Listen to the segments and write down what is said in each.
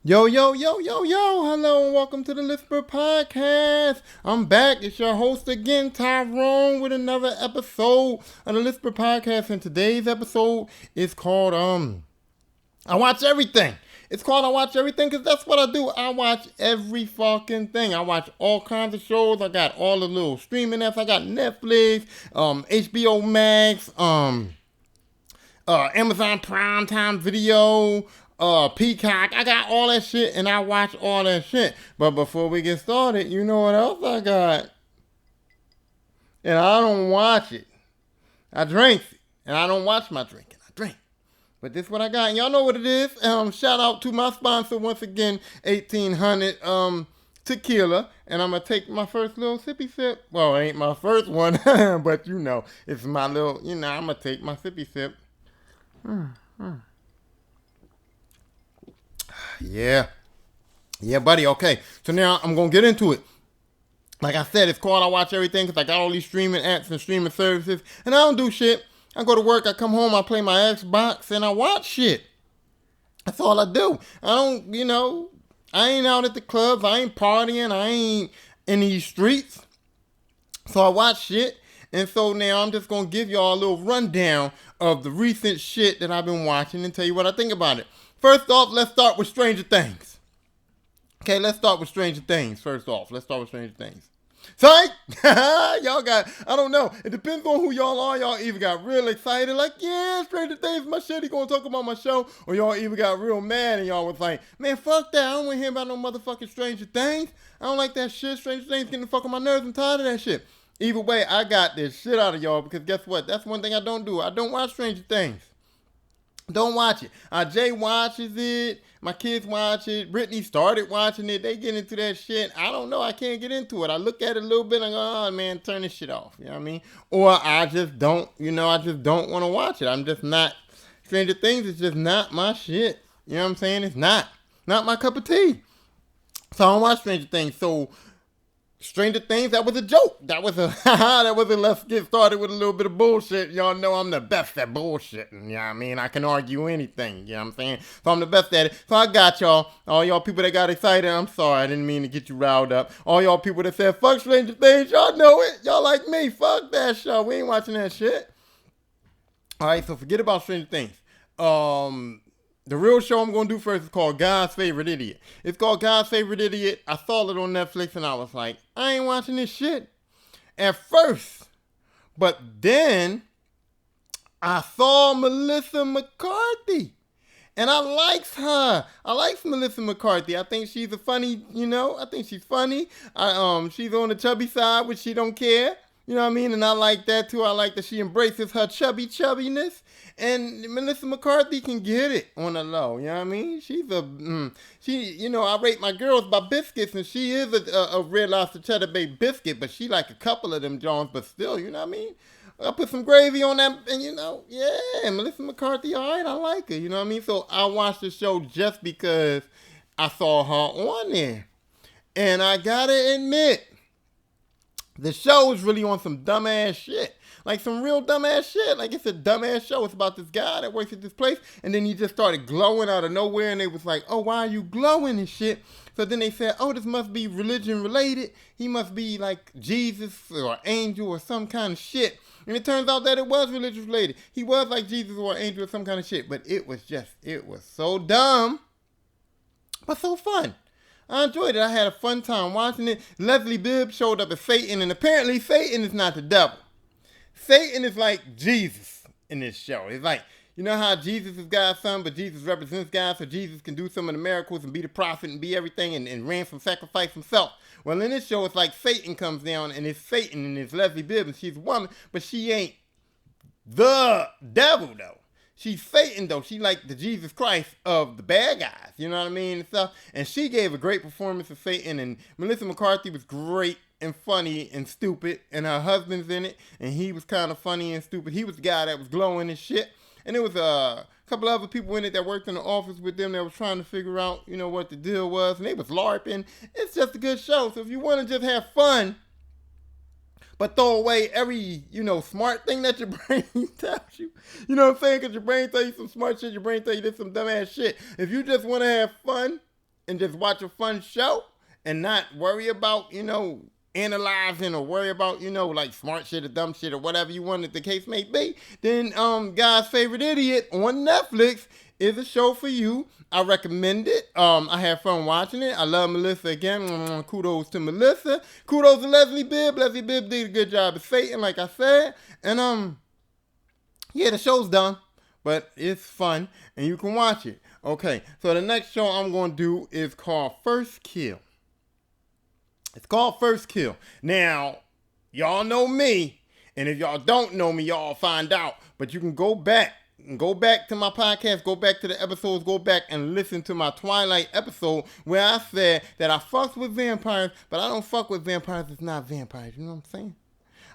Yo, yo, yo, yo, yo, hello and welcome to the Lisper Podcast. I'm back. It's your host again, Tyrone, with another episode of the Lisper Podcast. And today's episode is called, I Watch Everything. It's called I Watch Everything because that's what I do. I watch every fucking thing. I watch all kinds of shows. I got all the little streaming apps. I got Netflix, HBO Max, Amazon Prime Time Video, Peacock. I got all that shit and I watch all that shit. But before we get started, you know what else I got? And I don't watch it. I drink it. And I don't watch my drinking. I drink. But this is what I got. And y'all know what it is. Shout out to my sponsor once again, 1800 Tequila. And I'm going to take my first little sippy sip. Well, it ain't my first one, but you know, it's my little, I'm going to take my sippy sip. Yeah. Yeah, buddy. Okay. So now I'm going to get into it. Like I said, it's called I Watch Everything because I got all these streaming apps and streaming services. And I don't do shit. I go to work, I come home, I play my Xbox, and I watch shit. That's all I do. I don't, I ain't out at the clubs. I ain't partying. I ain't in these streets. So I watch shit. And so now I'm just going to give y'all a little rundown of the recent shit that I've been watching and tell you what I think about it. First off, let's start with Stranger Things. Okay, let's start with Stranger Things. First off, let's start with Stranger Things. Psych! Y'all got, I don't know. It depends on who y'all are. Y'all either got real excited, like, yeah, Stranger Things, my shit, he gonna talk about my show. Or y'all either got real mad and y'all was like, man, fuck that. I don't want to hear about no motherfucking Stranger Things. I don't like that shit. Stranger Things getting the fuck on my nerves. I'm tired of that shit. Either way, I got this shit out of y'all because guess what? That's one thing I don't do. I don't watch Stranger Things. Don't watch it. Jay watches it. My kids watch it. Brittany started watching it. They get into that shit. I don't know. I can't get into it. I look at it a little bit and go, oh, man, turn this shit off. You know what I mean? Or I just don't, I just don't want to watch it. I'm just not. Stranger Things is just not my shit. You know what I'm saying? It's not. Not my cup of tea. So I don't watch Stranger Things. So Stranger Things, that was a joke. That was a let's get started with a little bit of bullshit. Y'all know I'm the best at bullshitting. You know what I mean? I can argue anything. You know what I'm saying? So I'm the best at it. So I got y'all. All y'all people that got excited, I'm sorry. I didn't mean to get you riled up. All y'all people that said, fuck Stranger Things, y'all know it. Y'all like me. Fuck that show. We ain't watching that shit. All right, so forget about Stranger Things. The real show I'm going to do first is called God's Favorite Idiot. It's called God's Favorite Idiot. I saw it on Netflix and I was like, I ain't watching this shit at first. But then I saw Melissa McCarthy. And I likes her. I likes Melissa McCarthy. I think she's a funny, I think she's funny. She's on the chubby side, which she don't care. You know what I mean? And I like that too. I like that she embraces her chubbiness. And Melissa McCarthy can get it on the low. You know what I mean? She's I rate my girls by biscuits, and she is a Red Lobster Cheddar Bay biscuit, but she like a couple of them Jones, but still, you know what I mean? I put some gravy on that, and Melissa McCarthy, all right, I like her. You know what I mean? So I watched the show just because I saw her on there. And I gotta admit, the show is really on some dumbass shit. Like some real dumbass shit. Like it's a dumbass show. It's about this guy that works at this place. And then he just started glowing out of nowhere. And they was like, oh, why are you glowing and shit? So then they said, oh, this must be religion related. He must be like Jesus or angel or some kind of shit. And it turns out that it was religious related. He was like Jesus or angel or some kind of shit. But it was so dumb. But so fun. I enjoyed it. I had a fun time watching it. Leslie Bibb showed up as Satan, and apparently Satan is not the devil. Satan is like Jesus in this show. It's like, you know how Jesus is God's son, but Jesus represents God, so Jesus can do some of the miracles and be the prophet and be everything and ransom sacrifice himself. Well, in this show, it's like Satan comes down, and it's Satan, and it's Leslie Bibb, and she's a woman, but she ain't the devil, though. She's Satan, though. She like the Jesus Christ of the bad guys. You know what I mean? And stuff. And she gave a great performance of Satan. And Melissa McCarthy was great and funny and stupid. And her husband's in it. And he was kind of funny and stupid. He was the guy that was glowing and shit. And there was a couple other people in it that worked in the office with them that was trying to figure out, what the deal was. And they was LARPing. It's just a good show. So if you want to just have fun, but throw away every, smart thing that your brain tells you. You know what I'm saying? Because your brain tells you some smart shit, your brain tells you this some dumbass shit. If you just want to have fun and just watch a fun show and not worry about, analyzing or worry about, like smart shit or dumb shit or whatever you want it the case may be, then God's Favorite Idiot on Netflix is a show for you. I recommend it. I had fun watching it. I love Melissa again. Kudos to Melissa. Kudos to Leslie Bibb. Leslie Bibb did a good job of Satan, like I said. And yeah, the show's done, but it's fun and you can watch it. Okay, so the next show I'm going to do is called First Kill. It's called First Kill. Now, y'all know me, and if y'all don't know me, y'all find out. But you can go back to my podcast, go back to the episodes, go back and listen to my Twilight episode where I said that I fucks with vampires, but I don't fuck with vampires that's not vampires. You know what I'm saying?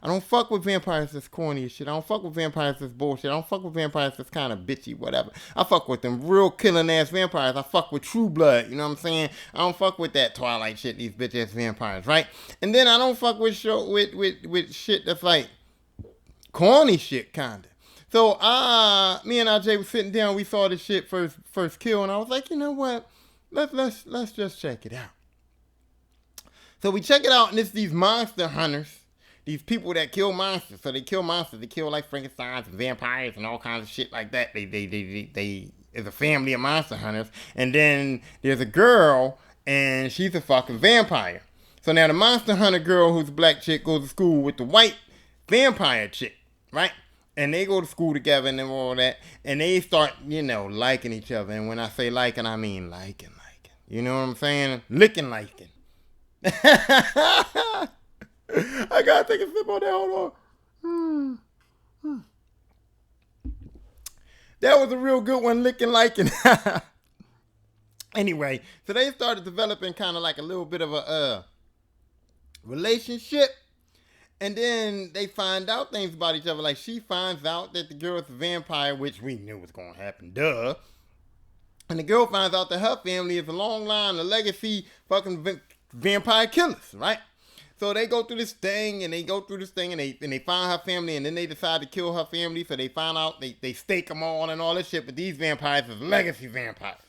I don't fuck with vampires that's corny as shit. I don't fuck with vampires that's bullshit. I don't fuck with vampires that's kind of bitchy, whatever. I fuck with them real killing ass vampires. I fuck with True Blood, you know what I'm saying? I don't fuck with that Twilight shit, these bitch ass vampires, right? And then I don't fuck with shit that's like corny shit, kinda. So me and RJ was sitting down. We saw this shit first kill, and I was like, you know what? Let's just check it out. So we check it out, and it's these monster hunters. These people that kill monsters. So they kill monsters. They kill like Frankensteins and vampires and all kinds of shit like that. They is a family of monster hunters. And then there's a girl and she's a fucking vampire. So now the monster hunter girl who's a black chick goes to school with the white vampire chick, right? And they go to school together and all that. And they start, liking each other. And when I say liking, I mean liking. You know what I'm saying? Liking. I gotta take a sip on that. Hold on. That was a real good one, liking. Anyway, so they started developing kind of like a little bit of a relationship. And then they find out things about each other. Like she finds out that the girl's a vampire, which we knew was going to happen. Duh. And the girl finds out that her family is a long line of legacy fucking vampire killers, right? So they go through this thing, and they find her family, and then they decide to kill her family. So they find out, they stake them all and all this shit. But these vampires is legacy vampires.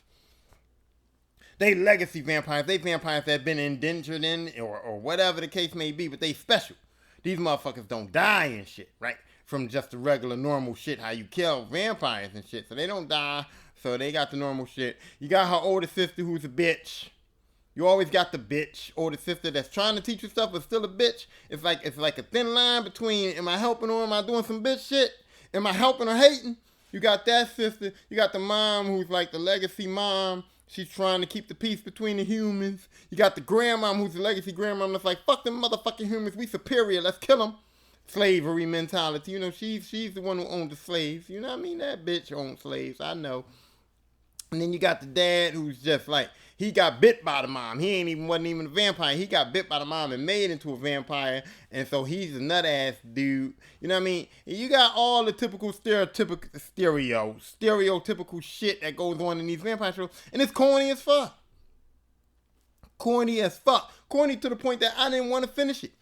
They legacy vampires. They vampires that have been indentured in, or whatever the case may be. But they special. These motherfuckers don't die and shit, right? From just the regular normal shit, how you kill vampires and shit. So they don't die. So they got the normal shit. You got her older sister who's a bitch. You always got the bitch or the sister that's trying to teach you stuff but still a bitch. It's like a thin line between, am I helping or am I doing some bitch shit? Am I helping or hating? You got that sister. You got the mom who's like the legacy mom. She's trying to keep the peace between the humans. You got the grandmom who's the legacy grandmom that's like, fuck them motherfucking humans. We superior. Let's kill them. Slavery mentality. She's the one who owned the slaves. You know what I mean? That bitch owned slaves. I know. And then you got the dad who's just like, he got bit by the mom. He wasn't even a vampire. He got bit by the mom and made into a vampire. And so he's a nut ass dude. You know what I mean? And you got all the typical stereotypical shit that goes on in these vampire shows. And it's corny as fuck. Corny to the point that I didn't want to finish it.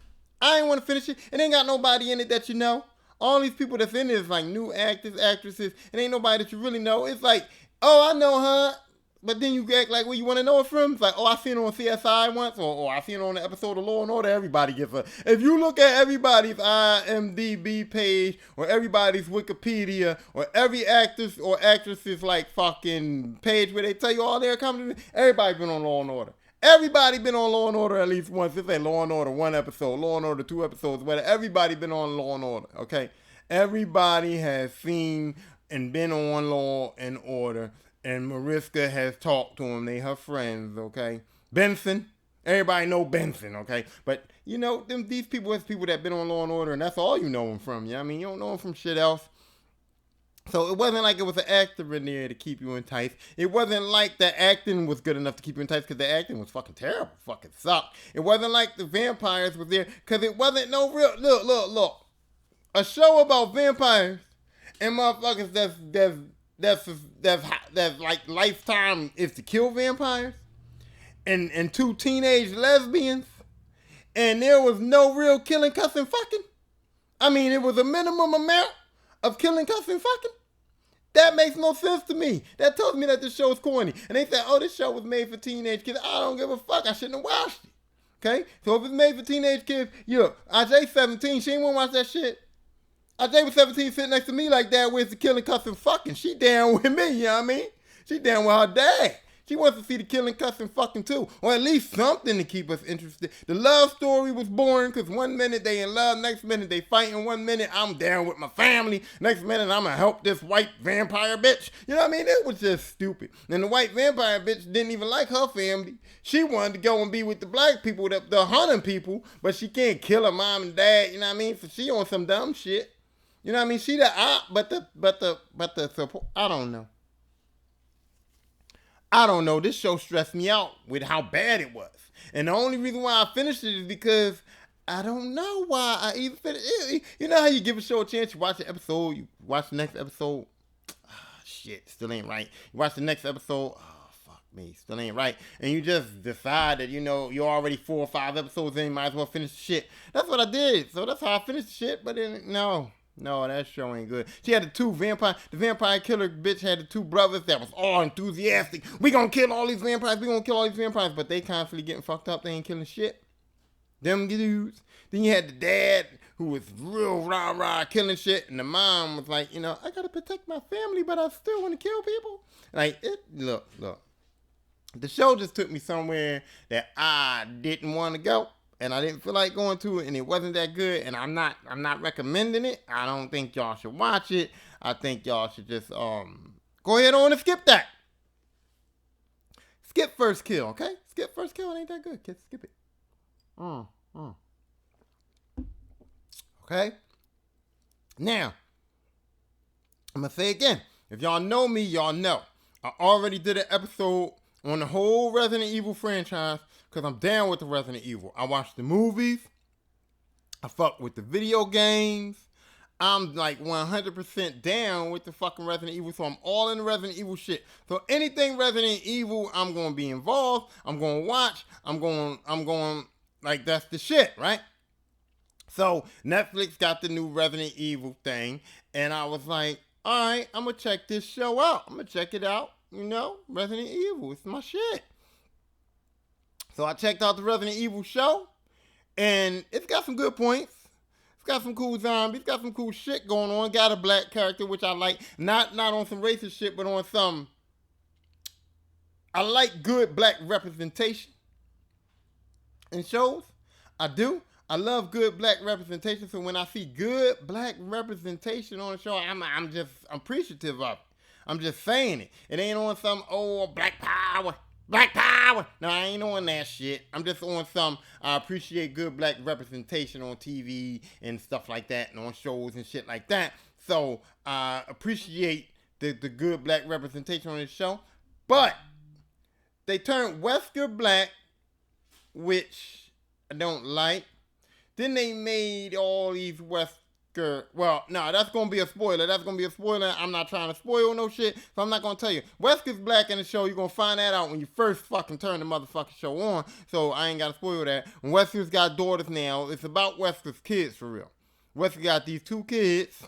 It ain't got nobody in it that you know. All these people that's in it is like new actors, actresses. It ain't nobody that you really know. It's like, oh, I know her. But then you act like where you want to know it from. It's like, oh, I seen it on CSI once, or I seen it on an episode of Law and Order. Everybody gets her. If you look at everybody's IMDb page, or everybody's Wikipedia, or every actor's or actress's like fucking page where they tell you all their accomplishments, everybody been on Law and Order. Everybody been on Law and Order at least once. It's like Law and Order 1 episode, Law and Order 2 episodes, whatever. Everybody been on Law and Order, okay? Everybody has seen and been on Law and Order. And Mariska has talked to him. They her friends, okay? Benson. Everybody know Benson, okay? But, these people is people that been on Law and Order, and that's all you know them from. You know what I mean? You don't know them from shit else. So it wasn't like it was an actor in there to keep you enticed. It wasn't like the acting was good enough to keep you enticed because the acting was fucking terrible. Fucking sucked. It wasn't like the vampires was there because it wasn't no real... Look. A show about vampires and motherfuckers that's like lifetime is to kill vampires and 2 teenage lesbians, and there was no real killing, cussing, fucking. I mean, it was a minimum amount of killing, cussing, fucking. That makes no sense to me. That tells me that this show is corny. And they said, oh, this show was made for teenage kids. I don't give a fuck. I shouldn't have watched it. Okay? So if it's made for teenage kids, Ajay's 17. She ain't want to watch that shit. Ajay was 17 sitting next to me like, Dad, where's the killing, cussing, fucking? She down with me, you know what I mean? She down with her dad. She wants to see the killing, cussing, fucking too. Or at least something to keep us interested. The love story was boring because one minute they in love, next minute they fighting. One minute I'm down with my family. Next minute I'm going to help this white vampire bitch. You know what I mean? It was just stupid. And the white vampire bitch didn't even like her family. She wanted to go and be with the black people, the hunting people, but she can't kill her mom and dad. You know what I mean? So she on some dumb shit. You know what I mean? She the op, but the support. I don't know. This show stressed me out with how bad it was. And the only reason why I finished it is because I don't know why I even finished it. You know how you give a show a chance, you watch an episode, you watch the next episode. Shit, still ain't right. You watch the next episode, fuck me, still ain't right. And you just decide that, you're already 4 or 5 episodes in, you might as well finish the shit. That's what I did. So that's how I finished the shit, but then, no, that show ain't good. She had the vampire killer bitch had the 2 brothers that was all enthusiastic. We gonna kill all these vampires, but they constantly getting fucked up, they ain't killing shit. Them dudes. Then you had the dad who was real rah-rah killing shit, and the mom was like, I gotta protect my family, but I still wanna kill people. Look. The show just took me somewhere that I didn't want to go. And I didn't feel like going to it, and it wasn't that good, and I'm not recommending it. I don't think y'all should watch it. I think y'all should just go ahead on and skip that. Skip First Kill, okay? Skip First Kill, it ain't that good, kids. Skip it. Okay? Now, I'm going to say again. If y'all know me, y'all know. I already did an episode on the whole Resident Evil franchise, because I'm down with the Resident Evil. I watched the movies. I fuck with the video games. I'm like 100% down with the fucking Resident Evil. So I'm all in the Resident Evil shit. So anything Resident Evil, I'm going to be involved. I'm going to watch. I'm going, like, that's the shit, right? So Netflix got the new Resident Evil thing. And I was like, all right, I'm going to check this show out. I'm going to check it out. Resident Evil. It's my shit. So I checked out the Resident Evil show, and it's got some good points. It's got some cool zombies. It's got some cool shit going on. Got a black character, which I like. Not on some racist shit, but on some... I like good black representation in shows. I do. I love good black representation. So when I see good black representation on a show, I'm just appreciative of it. I'm just saying it. It ain't on some black power. Black power. No, I ain't on that shit. I'm just on some, I appreciate good black representation on TV and stuff like that and on shows and shit like that. So I appreciate the good black representation on this show. But they turned Wesker black, which I don't like. Then they made all these well, no, that's going to be a spoiler. I'm not trying to spoil no shit, so I'm not going to tell you. Wesker's black in the show. You're going to find that out when you first fucking turn the motherfucking show on, so I ain't got to spoil that. When Wesker's got daughters now, it's about Wesker's kids for real. Wesker got these 2 kids,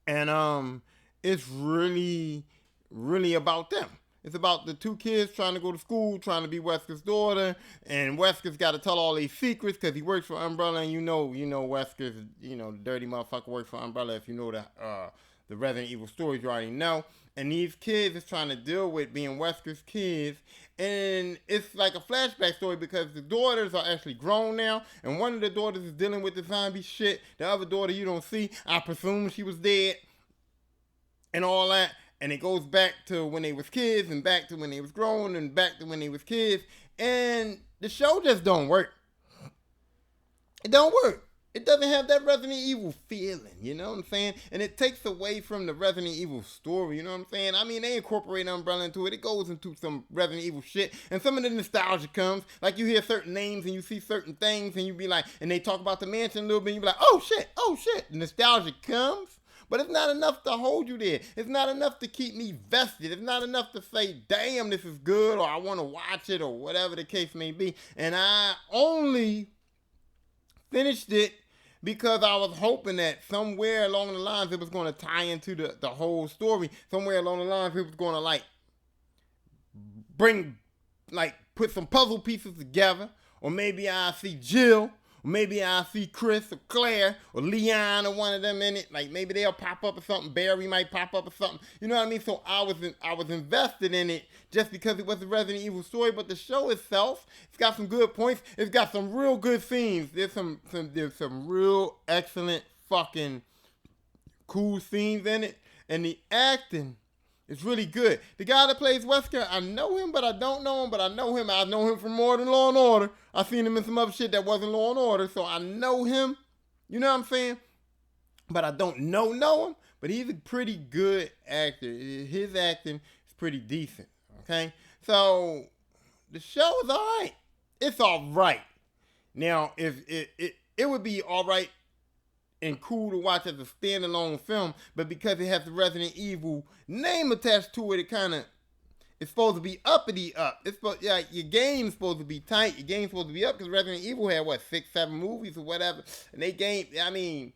and it's really, really about them. It's about the 2 kids trying to go to school, trying to be Wesker's daughter, and Wesker's got to tell all these secrets because he works for Umbrella, and Wesker's, the dirty motherfucker works for Umbrella. If you know the Resident Evil stories, you already know. And these kids is trying to deal with being Wesker's kids, and it's like a flashback story because the daughters are actually grown now, and one of the daughters is dealing with the zombie shit. The other daughter you don't see, I presume she was dead, and all that. And it goes back to when they was kids, and back to when they was grown, and back to when they was kids. And the show just don't work. It don't work. It doesn't have that Resident Evil feeling, you know what I'm saying? And it takes away from the Resident Evil story, you know what I'm saying? I mean, they incorporate Umbrella into it. It goes into some Resident Evil shit. And some of the nostalgia comes. Like, you hear certain names, and you see certain things, and you be like, and they talk about the mansion a little bit, and you be like, oh shit. Nostalgia comes. But it's not enough to hold you there. It's not enough to keep me vested. It's not enough to say, damn, this is good, or I want to watch it, or whatever the case may be. And I only finished it because I was hoping that somewhere along the lines it was going to tie into the whole story. Somewhere along the lines it was going to like put some puzzle pieces together, or maybe I see Jill, or maybe I see Chris or Claire or Leon or one of them in it. Like maybe they'll pop up or something. Barry might pop up or something. You know what I mean? So I was invested in it just because it was a Resident Evil story. But the show itself, it's got some good points. It's got some real good scenes. There's some real excellent fucking cool scenes in it, and the acting. It's really good. The guy that plays Wesker, I know him, but I don't know him, but I know him. I know him from more than Law & Order. I've seen him in some other shit that wasn't Law & Order, so I know him. You know what I'm saying? But I don't know him, but he's a pretty good actor. His acting is pretty decent, okay? So, the show is all right. It's all right. Now, if it would be all right and cool to watch as a standalone film, but because it has the Resident Evil name attached to it, it's supposed to be uppity up. It's supposed, yeah, your game's supposed to be tight. Your game's supposed to be up because Resident Evil had 6, 7 movies or whatever, and they game. I mean,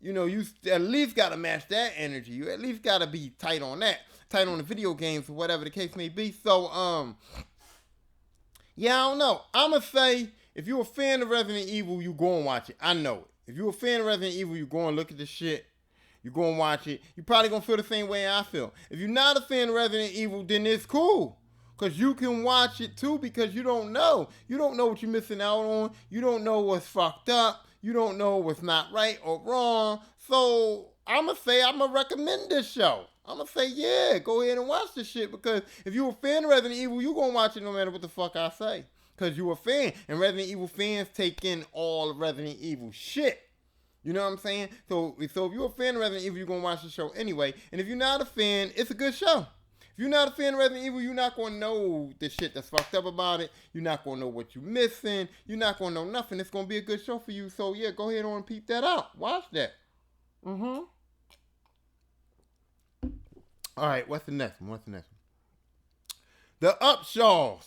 you know, you at least got to match that energy. You at least got to be tight on that, tight on the video games or whatever the case may be. So, yeah, I don't know. I'ma say if you're a fan of Resident Evil, you go and watch it. I know it. If you're a fan of Resident Evil, you go and look at the shit. You go and watch it. You're probably going to feel the same way I feel. If you're not a fan of Resident Evil, then it's cool. Because you can watch it too because you don't know. You don't know what you're missing out on. You don't know what's fucked up. You don't know what's not right or wrong. So I'm going to recommend this show. I'm going to say, yeah, go ahead and watch this shit. Because if you're a fan of Resident Evil, you're going to watch it no matter what the fuck I say. Because you're a fan. And Resident Evil fans take in all of Resident Evil shit. You know what I'm saying? So if you're a fan of Resident Evil, you're going to watch the show anyway. And if you're not a fan, it's a good show. If you're not a fan of Resident Evil, you're not going to know the shit that's fucked up about it. You're not going to know what you're missing. You're not going to know nothing. It's going to be a good show for you. So, yeah, go ahead and peep that out. Watch that. All right, what's the next one? The Upshaws.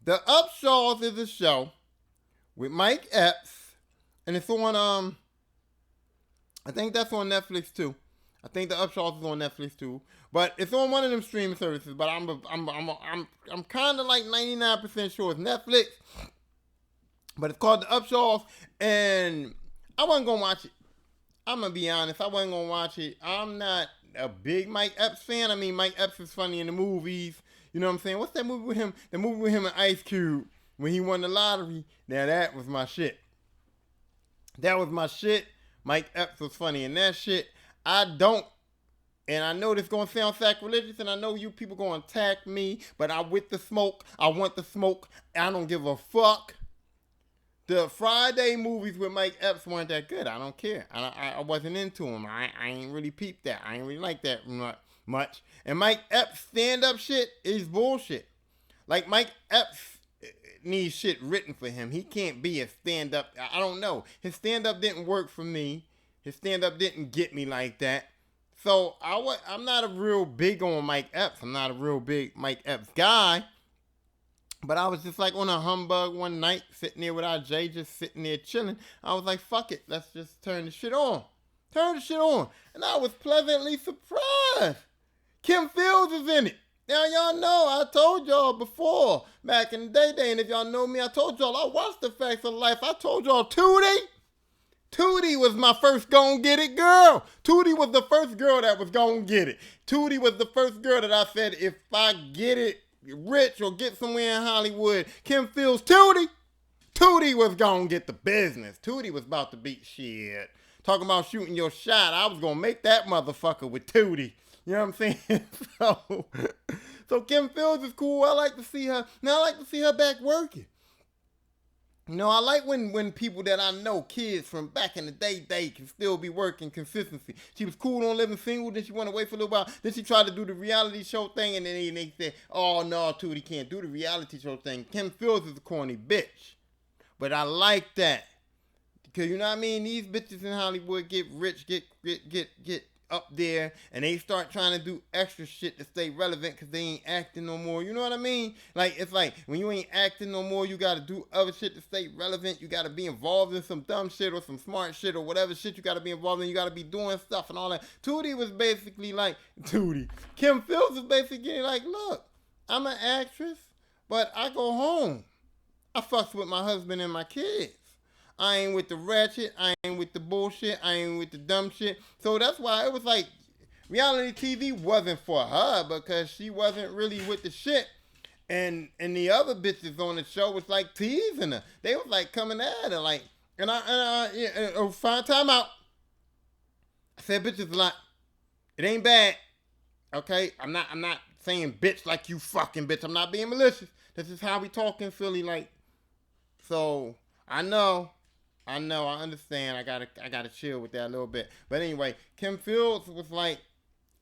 The Upshaws is a show with Mike Epps, and it's on I think that's on Netflix too. I think The Upshaws is on Netflix too, but it's on one of them streaming services. But I'm kind of like 99% sure it's Netflix. But it's called The Upshaws, and I wasn't gonna watch it. I'm gonna be honest, I wasn't gonna watch it. I'm not a big Mike Epps fan. I mean, Mike Epps is funny in the movies. You know what I'm saying? What's that movie with him? The movie with him and Ice Cube when he won the lottery. Now that was my shit. That was my shit. Mike Epps was funny in that shit. And I know this gonna sound sacrilegious, and I know you people gonna attack me, but I with the smoke. I want the smoke. I don't give a fuck. The Friday movies with Mike Epps weren't that good. I don't care. I wasn't into them. I ain't really peeped that. I ain't really like that much. And Mike Epps stand-up shit is bullshit. Like, Mike Epps needs shit written for him. He can't be a stand-up. I don't know. His stand-up didn't work for me. His stand-up didn't get me like that. So, I'm not a real big on Mike Epps. I'm not a real big Mike Epps guy. But I was just like on a humbug one night, sitting there without Jay, just sitting there chilling. I was like, fuck it. Let's just turn the shit on. And I was pleasantly surprised. Kim Fields is in it. Now, y'all know, I told y'all before, back in the day, and if y'all know me, I told y'all, I watched The Facts of Life. I told y'all, Tootie was my first gon' get it girl. Tootie was the first girl that was gon' get it. Tootie was the first girl that I said, if I get it rich or get somewhere in Hollywood, Kim Fields, Tootie was gon' get the business. Tootie was about to beat shit. Talking about shooting your shot, I was gonna make that motherfucker with Tootie. You know what I'm saying? So Kim Fields is cool. I like to see her. Now I like to see her back working. You know, I like when people that I know, kids from back in the day, they can still be working consistency. She was cool on living single, then she went away for a little while. Then she tried to do the reality show thing, and then they said, oh, no, Tootie can't do the reality show thing. Kim Fields is a corny bitch. But I like that. Because, you know what I mean? These bitches in Hollywood get rich, get up there and they start trying to do extra shit to stay relevant because they ain't acting no more. You know what I mean? Like, it's like when you ain't acting no more, you got to do other shit to stay relevant. You got to be involved in some dumb shit or some smart shit or whatever shit you got to be involved in. You got to be doing stuff and all that. Tootie was basically like, Kim Phillips was basically like, look, I'm an actress, but I go home. I fucks with my husband and my kids. I ain't with the ratchet. I ain't with the bullshit. I ain't with the dumb shit. So that's why it was like reality TV wasn't for her because she wasn't really with the shit. And the other bitches on the show was like teasing her. They was like coming at her like, fine time out. I said bitches a lot. It ain't bad. Okay? I'm not saying bitch like you fucking bitch. I'm not being malicious. This is how we talk in Philly, like. So I know, I understand. I gotta chill with that a little bit. But anyway, Kim Fields was like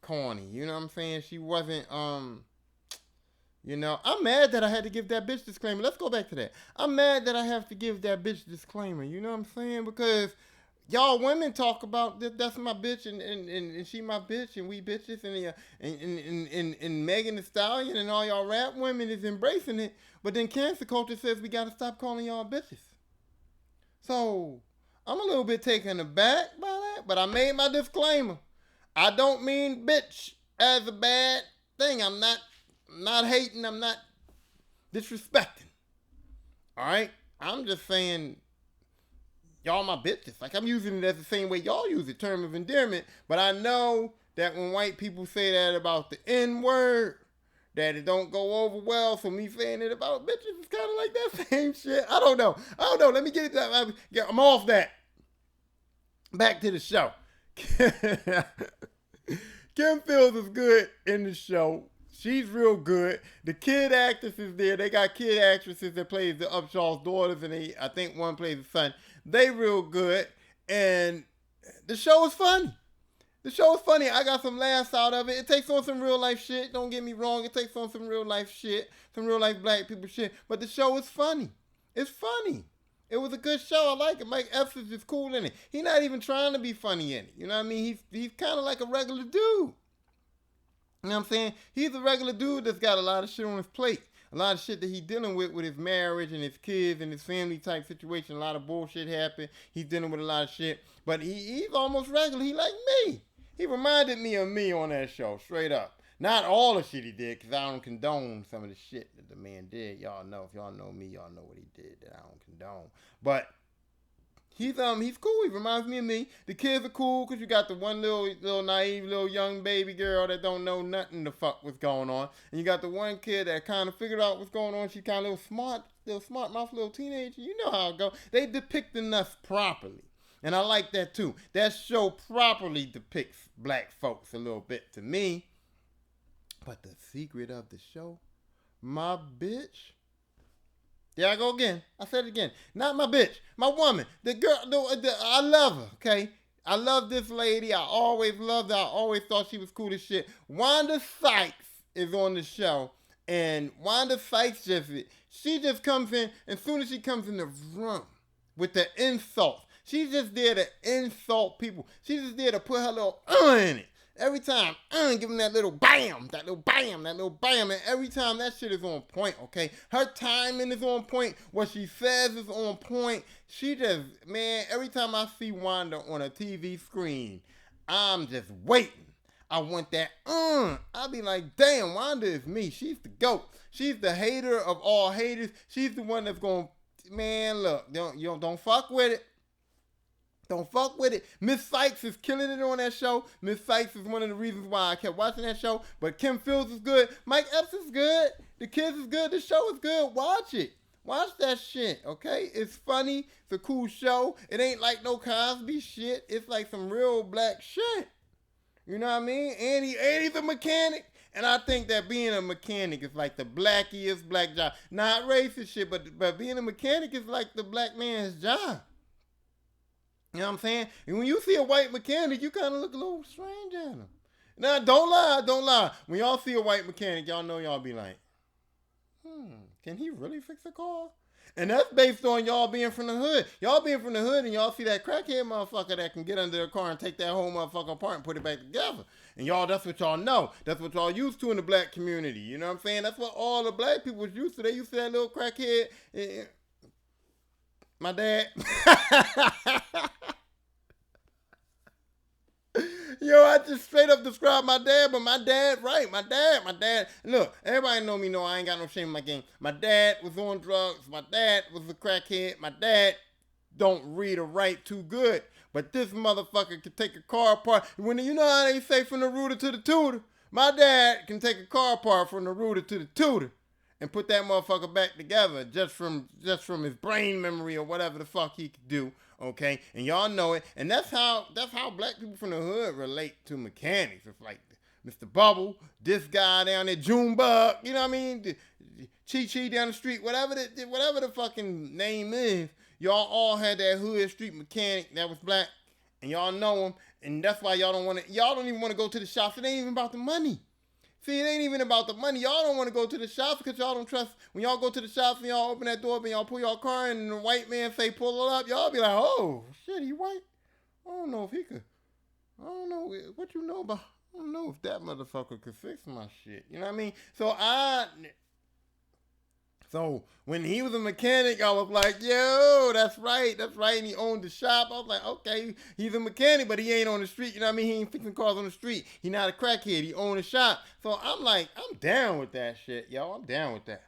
corny. You know what I'm saying? She wasn't. You know, I'm mad that I had to give that bitch disclaimer. Let's go back to that. I'm mad that I have to give that bitch disclaimer. You know what I'm saying? Because y'all women talk about that's my bitch and she my bitch and we bitches and Megan Thee Stallion and all y'all rap women is embracing it, but then cancer culture says we gotta stop calling y'all bitches. So I'm a little bit taken aback by that, but I made my disclaimer. I don't mean bitch as a bad thing. I'm not hating. I'm not disrespecting. All right, I'm just saying. Y'all my bitches. Like, I'm using it as the same way y'all use it, term of endearment. But I know that when white people say that about the N-word, that it don't go over well. So me saying it about bitches is kind of like that same shit. I don't know. Let me get it. I'm off that. Back to the show. Kim Fields is good in the show. She's real good. The kid actress is there. They got kid actresses that plays the Upshaw's daughters, and I think one plays the son. They real good, and the show is funny. I got some laughs out of it. It takes on some real life shit. Don't get me wrong. It takes on some real life shit, some real life black people shit. But the show is funny. It's funny. It was a good show. I like it. Mike Epps is just cool in it. He's not even trying to be funny in it. You know what I mean? He's kind of like a regular dude. You know what I'm saying? He's a regular dude that's got a lot of shit on his plate. A lot of shit that he's dealing with his marriage and his kids and his family type situation. A lot of bullshit happened. He's dealing with a lot of shit. But he's almost regular. He like me. He reminded me of me on that show, straight up. Not all the shit he did, because I don't condone some of the shit that the man did. Y'all know. If y'all know me, y'all know what he did that I don't condone. But he's cool. He reminds me of me. The kids are cool because you got the one little naive little young baby girl that don't know nothing the fuck what's going on, and you got the one kid that kind of figured out what's going on. She's kind of little smart mouth little teenager. You know how it go. They depicting us properly, and I like that too. That show properly depicts black folks a little bit to me. But the secret of the show, my bitch. There I go again. I said it again. Not my bitch. My woman. The girl. I love her. Okay. I love this lady. I always loved her. I always thought she was cool as shit. Wanda Sykes is on the show. And Wanda Sykes she just comes in. And as soon as she comes in the room with the insults, she's just there to insult people. She's just there to put her little in it. Every time, give him that little bam, that little bam. And every time that shit is on point, okay? Her timing is on point. What she says is on point. She just, man, every time I see Wanda on a TV screen, I'm just waiting. I want that, I'll be like, damn, Wanda is me. She's the GOAT. She's the hater of all haters. She's the one that's going, man, look, don't fuck with it. Don't fuck with it. Miss Sykes is killing it on that show. Miss Sykes is one of the reasons why I kept watching that show. But Kim Fields is good. Mike Epps is good. The kids is good. The show is good. Watch it. Watch that shit, okay? It's funny. It's a cool show. It ain't like no Cosby shit. It's like some real black shit. You know what I mean? And he's a mechanic. And I think that being a mechanic is like the blackiest black job. Not racist shit, but being a mechanic is like the black man's job. You know what I'm saying? And when you see a white mechanic, you kind of look a little strange at him. Now, don't lie. When y'all see a white mechanic, y'all know y'all be like, can he really fix a car? And that's based on y'all being from the hood. Y'all being from the hood and y'all see that crackhead motherfucker that can get under their car and take that whole motherfucker apart and put it back together. And y'all, that's what y'all know. That's what y'all used to in the black community. You know what I'm saying? That's what all the black people was used to. They used to that little crackhead. My dad. Yo, I just straight up described my dad, but my dad, right, my dad. Look, everybody know I ain't got no shame in my game. My dad was on drugs. My dad was a crackhead. My dad don't read or write too good. But this motherfucker can take a car apart. When you know how they say from the rooter to the tutor? My dad can take a car apart from the rooter to the tutor and put that motherfucker back together just from his brain memory or whatever the fuck he could do. Okay, and y'all know it, and that's how black people from the hood relate to mechanics. It's like Mr. Bubble, this guy down there, Junebug, you know what I mean? Chi down the street, whatever the fucking name is. Y'all all had that hood street mechanic that was black, and y'all know him, and that's why y'all don't even want to go to the shops. It ain't even about the money. See, it ain't even about the money. Y'all don't want to go to the shops because y'all don't trust. When y'all go to the shops and y'all open that door up and y'all pull your car in and the white man say pull it up, y'all be like, oh, shit, he white? I don't know if he could. I don't know what you know about. I don't know if that motherfucker could fix my shit. You know what I mean? So when he was a mechanic, I was like, yo, that's right. And he owned the shop. I was like, okay, he's a mechanic, but he ain't on the street. You know what I mean? He ain't fixing cars on the street. He not a crackhead. He owned a shop. So I'm like, I'm down with that shit, yo. I'm down with that.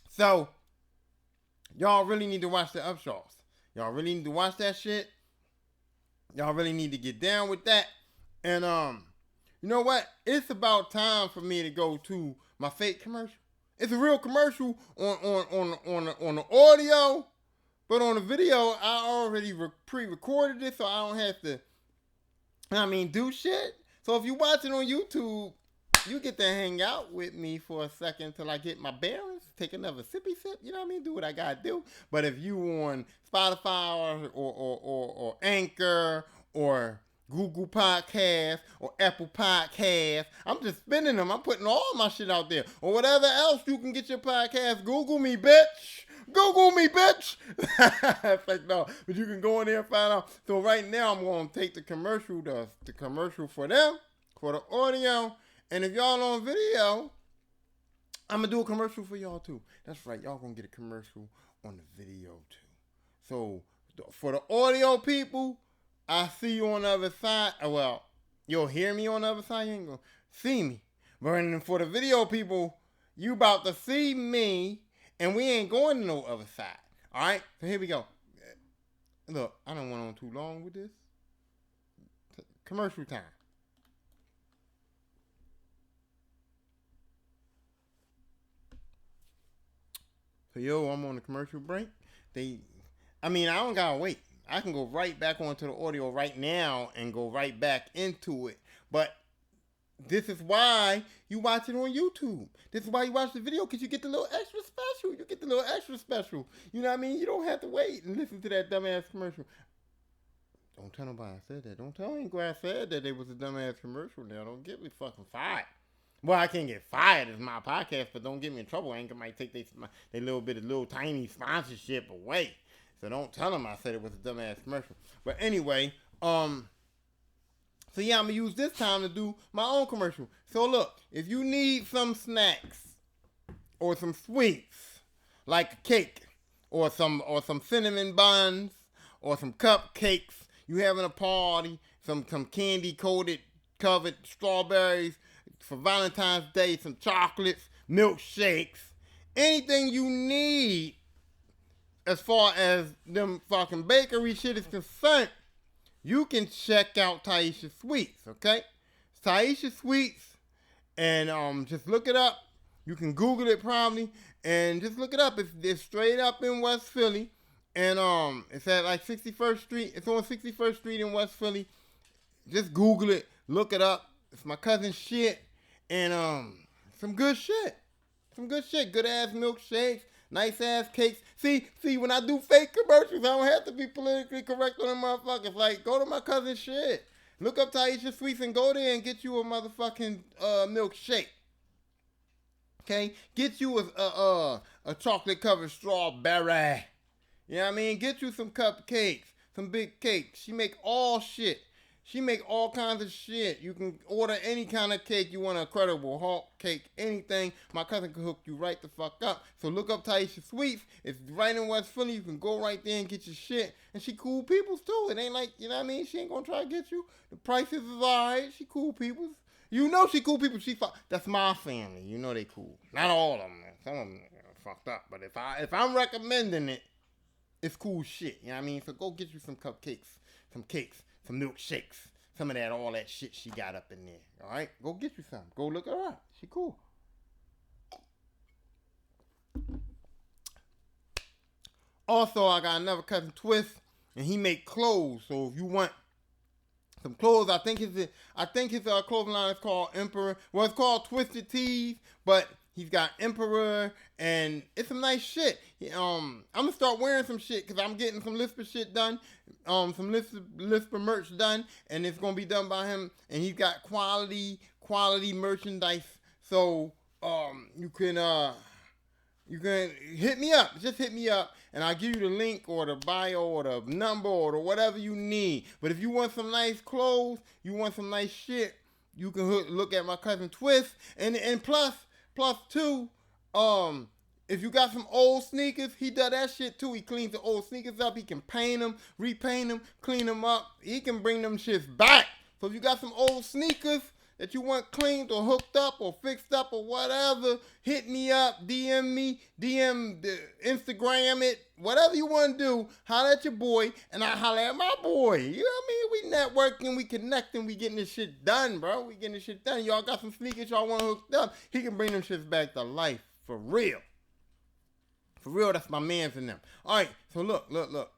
So y'all really need to watch the Upshaws. Y'all really need to watch that shit. Y'all really need to get down with that. And you know what? It's about time for me to go to my fake commercial. It's a real commercial on the audio, but on the video, I already pre-recorded it, so I don't have to, do shit. So if you watch it on YouTube, you get to hang out with me for a second till I get my bearings, take another sippy sip, you know what I mean? Do what I gotta do. But if you on Spotify or Anchor or Google Podcast or Apple Podcast, I'm just spinning them. I'm putting all my shit out there. Or whatever else you can get your podcast. Google me, bitch. Google me, bitch. It's like, no. But you can go in there and find out. So right now, I'm going to take the commercial for them, for the audio. And if y'all on video, I'm going to do a commercial for y'all too. That's right. Y'all going to get a commercial on the video too. So for the audio people, I see you on the other side. Well, you'll hear me on the other side. You ain't going to see me. But for the video people, you about to see me, and we ain't going to no other side. All right? So here we go. Look, I don't went on too long with this. Commercial time. So, yo, I'm on the commercial break. I don't got to wait. I can go right back onto the audio right now and go right back into it. But this is why you watch it on YouTube. This is why you watch the video, because you get the little extra special. You know what I mean? You don't have to wait and listen to that dumbass commercial. Don't tell nobody I said that. Don't tell anybody I said that it was a dumbass commercial now. Don't get me fucking fired. Well, I can't get fired as my podcast, but don't get me in trouble. Anchor might take their little bit of little tiny sponsorship away. So don't tell them I said it was a dumbass commercial. But anyway, so yeah, I'm going to use this time to do my own commercial. So look, if you need some snacks or some sweets, like a cake or some cinnamon buns or some cupcakes, you having a party, some candy covered strawberries for Valentine's Day, some chocolates, milkshakes, anything you need as far as them fucking bakery shit is concerned, you can check out Taisha Sweets, okay? It's Taisha Sweets, and just look it up. You can Google it probably, and just look it up. It's straight up in West Philly, and it's at like 61st Street. It's on 61st Street in West Philly. Just Google it, look it up. It's my cousin's shit, and some good shit. Good ass milkshakes. Nice ass cakes. See, when I do fake commercials, I don't have to be politically correct on them motherfuckers. Like, go to my cousin's shit. Look up Taisha Sweets and go there and get you a motherfucking milkshake. Okay, get you a chocolate covered strawberry. You know what I mean? Get you some cupcakes, some big cakes. She make all shit. She make all kinds of shit. You can order any kind of cake you want, a Incredible Hulk cake, anything. My cousin can hook you right the fuck up. So look up Taisha Sweets. It's right in West Philly. You can go right there and get your shit. And she cool peoples too. It ain't like, you know what I mean? She ain't gonna try to get you. The prices is alright. She cool peoples. You know she cool people. That's my family. You know they cool. Not all of them. Some of them fucked up. But if I'm recommending it, it's cool shit. You know what I mean? So go get you some cupcakes, some cakes, some milkshakes, some of that, all that shit she got up in there. All right? Go get you some. Go look her up. She cool. Also, I got another cousin, Twist, and he make clothes. So if you want some clothes, I think his clothing line is called Emperor. Well, it's called Twisted Tees, but he's got Emperor, and it's some nice shit. I'm gonna start wearing some shit because I'm getting some Lisper shit done, some Lisper merch done, and it's gonna be done by him. And he's got quality merchandise. So you can hit me up. Just hit me up, and I'll give you the link or the bio or the number or the whatever you need. But if you want some nice clothes, you want some nice shit, you can look at my cousin Twist. And plus too, if you got some old sneakers, he does that shit too. He cleans the old sneakers up. He can paint them, repaint them, clean them up. He can bring them shits back. So if you got some old sneakers that you want cleaned or hooked up or fixed up or whatever, hit me up, DM me, Instagram it, whatever you want to do, holler at your boy, and I holler at my boy. You know what I mean? We networking, we connecting, we getting this shit done, bro. We getting this shit done. Y'all got some sneakers y'all want hooked up, he can bring them shits back to life, for real. For real, that's my man's in them. All right, so look.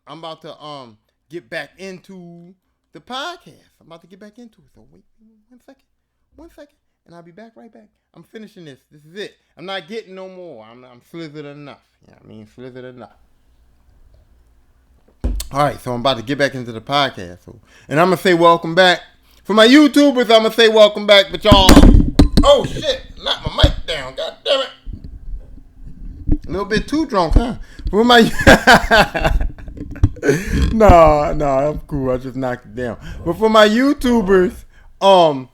I'm about to get back into the podcast. I'm about to get back into it. So wait 1 second, and I'll be right back. I'm finishing this. This is it. I'm not getting no more. I'm slithered enough. You know what I mean? Slithered enough. All right, so I'm about to get back into the podcast. And I'm going to say welcome back. For my YouTubers, I'm going to say welcome back. But y'all, oh shit, knocked my mic down. God damn it. A little bit too drunk, huh? For my No, I'm cool. I just knocked it down. But for my YouTubers, I'm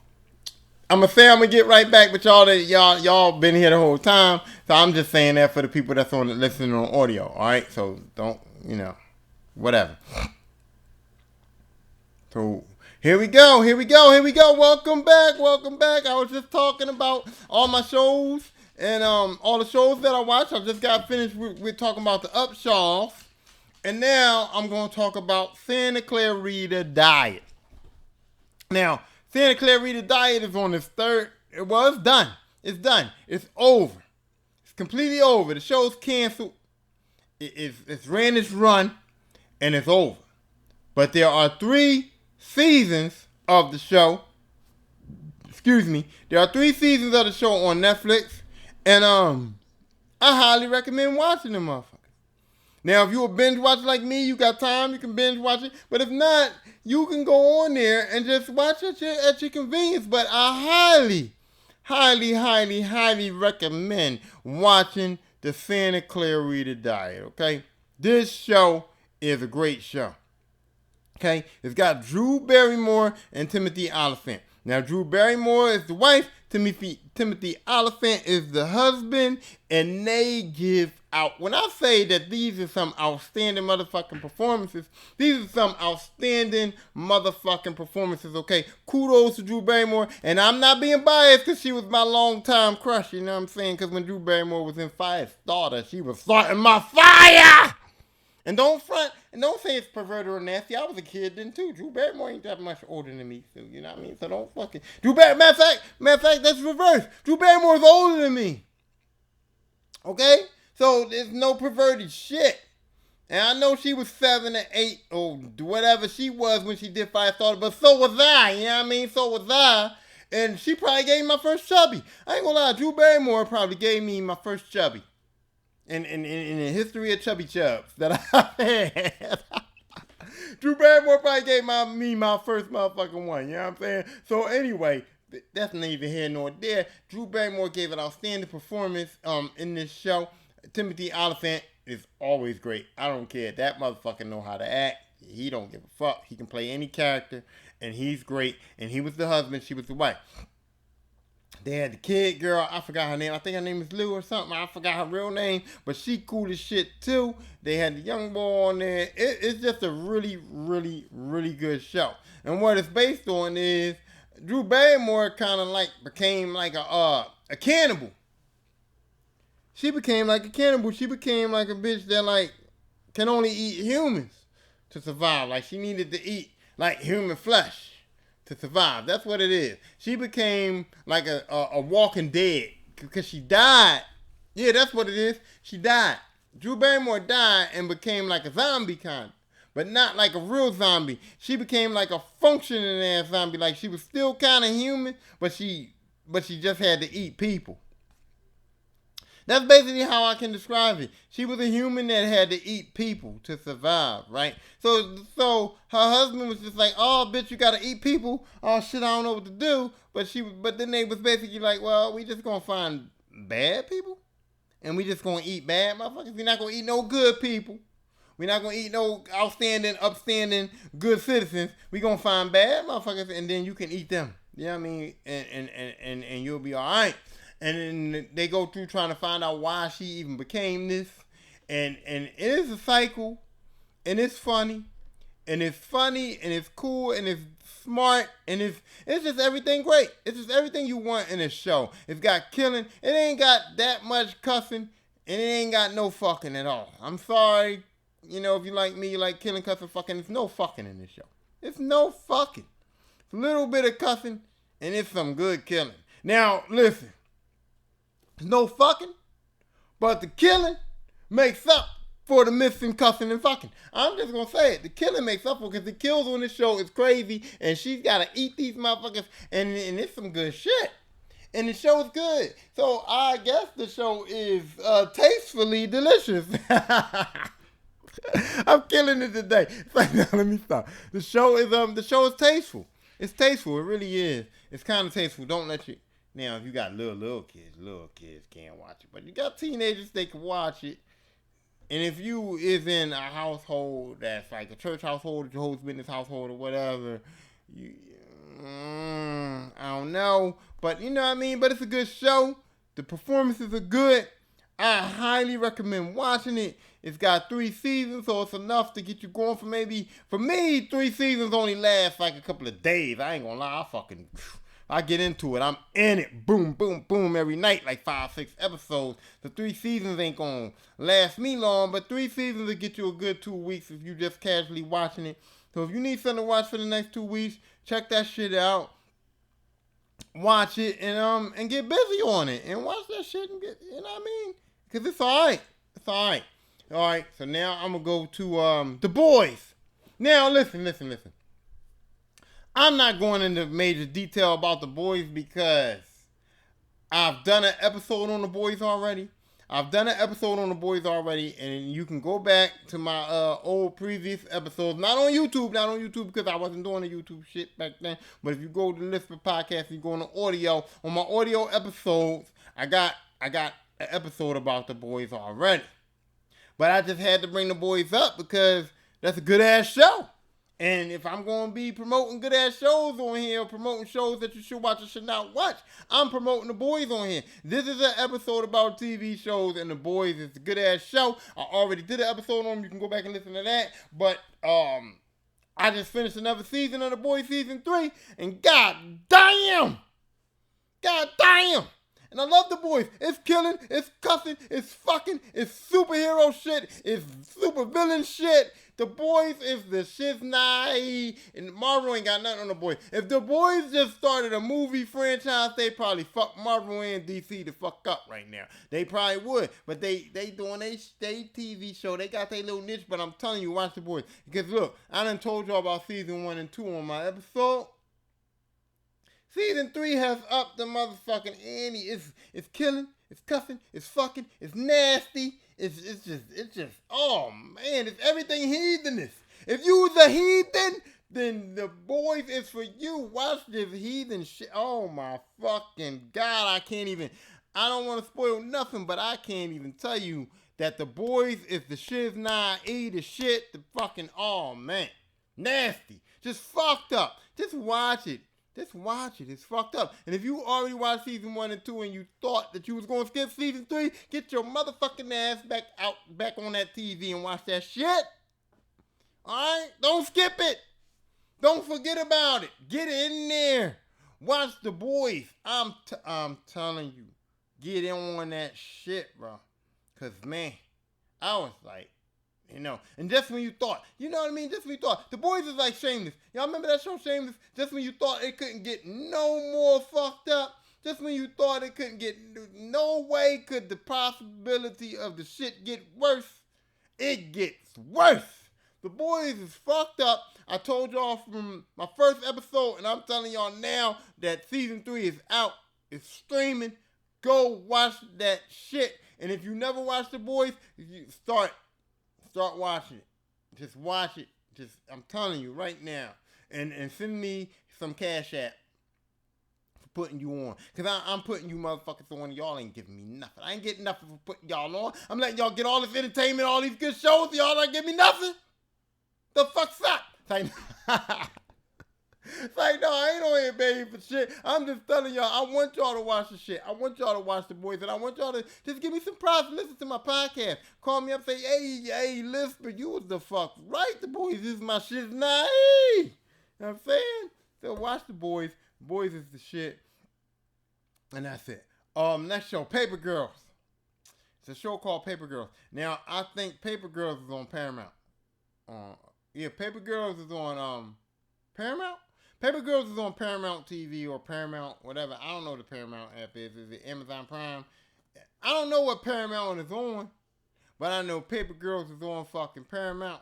gonna say I'm gonna get right back with y'all been here the whole time. So I'm just saying that for the people that's listening on audio. All right, so don't, whatever. So here we go. Welcome back. I was just talking about all my shows and all the shows that I watch. I just got finished with talking about the Upshaws, and now I'm gonna talk about Santa Clarita Diet. Now, Santa Clarita Diet is on its third. Well, it's done. It's done. It's over. It's completely over. The show's canceled. It's ran its run, and it's over. But there are 3 seasons of the show. Excuse me. There are 3 seasons of the show on Netflix, and I highly recommend watching them motherfuckers. Now, if you a binge watcher like me, you got time, you can binge watch it. But if not, you can go on there and just watch it at your convenience. But I highly recommend watching the Santa Clarita Diet, okay? This show is a great show, okay? It's got Drew Barrymore and Timothy Olyphant. Now, Drew Barrymore is the wife, Timothy Olyphant is the husband, and they give out. When I say that these are some outstanding motherfucking performances, okay? Kudos to Drew Barrymore, and I'm not being biased because she was my longtime crush, you know what I'm saying? Because when Drew Barrymore was in Firestarter, she was starting my fire! And don't front, and don't say it's perverted or nasty. I was a kid then too. Drew Barrymore ain't that much older than me, so you know what I mean? So don't fucking matter of fact, that's reverse. Drew Barrymore is older than me. Okay? So there's no perverted shit. And I know she was 7 or 8 or whatever she was when she did Firestarter, but so was I, you know what I mean? So was I. And she probably gave me my first chubby. I ain't gonna lie, Drew Barrymore probably gave me my first chubby. In the history of chubby chubs that I had. Drew Barrymore probably gave me my first motherfucking one, you know what I'm saying? So anyway, that's neither here nor there. Drew Barrymore gave an outstanding performance in this show. Timothy Olyphant is always great. I don't care. That motherfucker know how to act. He don't give a fuck. He can play any character, and he's great. And he was the husband. She was the wife. They had the kid girl. I forgot her name. I think her name is Lou or something. I forgot her real name. But she cool as shit, too. They had the young boy on there. It's just a really, really, really good show. And what it's based on is Drew Barrymore kind of like became like a cannibal. She became like a cannibal. She became like a bitch that like can only eat humans to survive. Like she needed to eat like human flesh to survive. That's what it is. She became like a walking dead because she died. Yeah, that's what it is. She died. Drew Barrymore died and became like a zombie kind. But not like a real zombie. She became like a functioning ass zombie. Like she was still kind of human, but she just had to eat people. That's basically how I can describe it. She was a human that had to eat people to survive, right? So her husband was just like, oh, bitch, you gotta eat people. Oh, shit, I don't know what to do. But then they was basically like, well, we just gonna find bad people? And we just gonna eat bad motherfuckers? We're not gonna eat no good people. We're not gonna eat no outstanding, upstanding, good citizens. We're gonna find bad motherfuckers, and then you can eat them. You know what I mean? And you'll be all right. And then they go through trying to find out why she even became this. And it is a cycle. And it's funny. And it's cool. And it's smart. And it's just everything great. It's just everything you want in a show. It's got killing. It ain't got that much cussing. And it ain't got no fucking at all. I'm sorry. You know, if you like me, you like killing, cussing, fucking. There's no fucking in this show. It's no fucking. It's a little bit of cussing. And it's some good killing. Now, listen. There's no fucking, but the killing makes up for the missing cussing and fucking. I'm just gonna say it. The killing makes up for it because the kills on this show is crazy, and she's gotta eat these motherfuckers, and it's some good shit. And the show is good. So I guess the show is tastefully delicious. I'm killing it today. It's like, no, let me stop. The show is tasteful. It's tasteful. It really is. It's kind of tasteful. Don't let you. Now, if you got little kids can't watch it. But you got teenagers, they can watch it. And if you is in a household that's like a church household, a Jehovah's Witness household or whatever, I don't know. But you know what I mean? But it's a good show. The performances are good. I highly recommend watching it. It's got 3 seasons, so it's enough to get you going for maybe, for me, 3 seasons only last like a couple of days. I ain't gonna lie, I get into it. I'm in it. Boom, boom, boom every night, like 5, 6 episodes. The 3 seasons ain't gonna last me long, but 3 seasons will get you a good 2 weeks if you just casually watching it. So if you need something to watch for the next 2 weeks, check that shit out. Watch it and get busy on it and watch that shit and get, you know what I mean? Because it's alright. It's alright. Alright, so now I'm gonna go to The Boys. Now listen. I'm not going into major detail about The Boys because I've done an episode on The Boys already. And you can go back to my old previous episodes. Not on YouTube because I wasn't doing the YouTube shit back then. But if you go to the Lisper Podcast, you go on the audio. On my audio episodes, I got an episode about The Boys already. But I just had to bring The Boys up because that's a good ass show. And if I'm going to be promoting good-ass shows on here, or promoting shows that you should watch or should not watch, I'm promoting The Boys on here. This is an episode about TV shows, and The Boys is a good-ass show. I already did an episode on them. You can go back and listen to that. But I just finished another season of The Boys, season 3, and God damn! And I love The Boys. It's killing, it's cussing, it's fucking, it's superhero shit, it's super villain shit. The Boys is the shiznai, and Marvel ain't got nothing on The Boys. If The Boys just started a movie franchise, they probably fuck Marvel and DC to fuck up right now. They probably would, but they doing they TV show. They got their little niche, but I'm telling you, watch The Boys. Because look, I done told y'all about season 1 and 2 on my episode. Season 3 has upped the motherfucking ante. It's killing, it's cuffing, it's fucking, it's nasty. It's just, oh man, it's everything heathenous. If you was a heathen, then The Boys is for you. Watch this heathen shit. Oh my fucking God. I don't want to spoil nothing, but I can't even tell you that The Boys is the shiz nah the shit, the fucking, oh man. Nasty. Just fucked up. Just watch it. Just watch it. It's fucked up. And if you already watched season 1 and 2 and you thought that you was going to skip season 3, get your motherfucking ass back on that TV and watch that shit. Alright? Don't skip it. Don't forget about it. Get in there. Watch The Boys. I'm telling you. Get in on that shit, bro. Because, man, I was like, and just when you thought, just when you thought, The Boys is like Shameless. Y'all remember that show, Shameless? Just when you thought it couldn't get no more fucked up, just when you thought it couldn't get, no way could the possibility of the shit get worse, it gets worse. The Boys is fucked up. I told y'all from my first episode, and I'm telling y'all now that season 3 is out. It's streaming. Go watch that shit. And if you never watched The Boys, you start watching it. Just watch it. I'm telling you right now. And send me some Cash App for putting you on. Because I'm putting you motherfuckers on. Y'all ain't giving me nothing. I ain't getting nothing for putting y'all on. I'm letting y'all get all this entertainment, all these good shows. Y'all not give me nothing. The fuck's up? It's like, no, I ain't on here begging for shit. I'm just telling y'all, I want y'all to watch the shit. I want y'all to watch The Boys, and I want y'all to just give me some props and listen to my podcast. Call me up, say, hey, Lisper, you was the fuck right. The Boys is my shit. Nah, hey. You know what I'm saying? So watch The Boys. The Boys is the shit. And that's it. Next show, Paper Girls. It's a show called Paper Girls. Now, I think Paper Girls is on Paramount. Paper Girls is on Paramount? Paper Girls is on Paramount TV or Paramount, whatever. I don't know what the Paramount app is. Is it Amazon Prime? I don't know what Paramount is on, but I know Paper Girls is on fucking Paramount.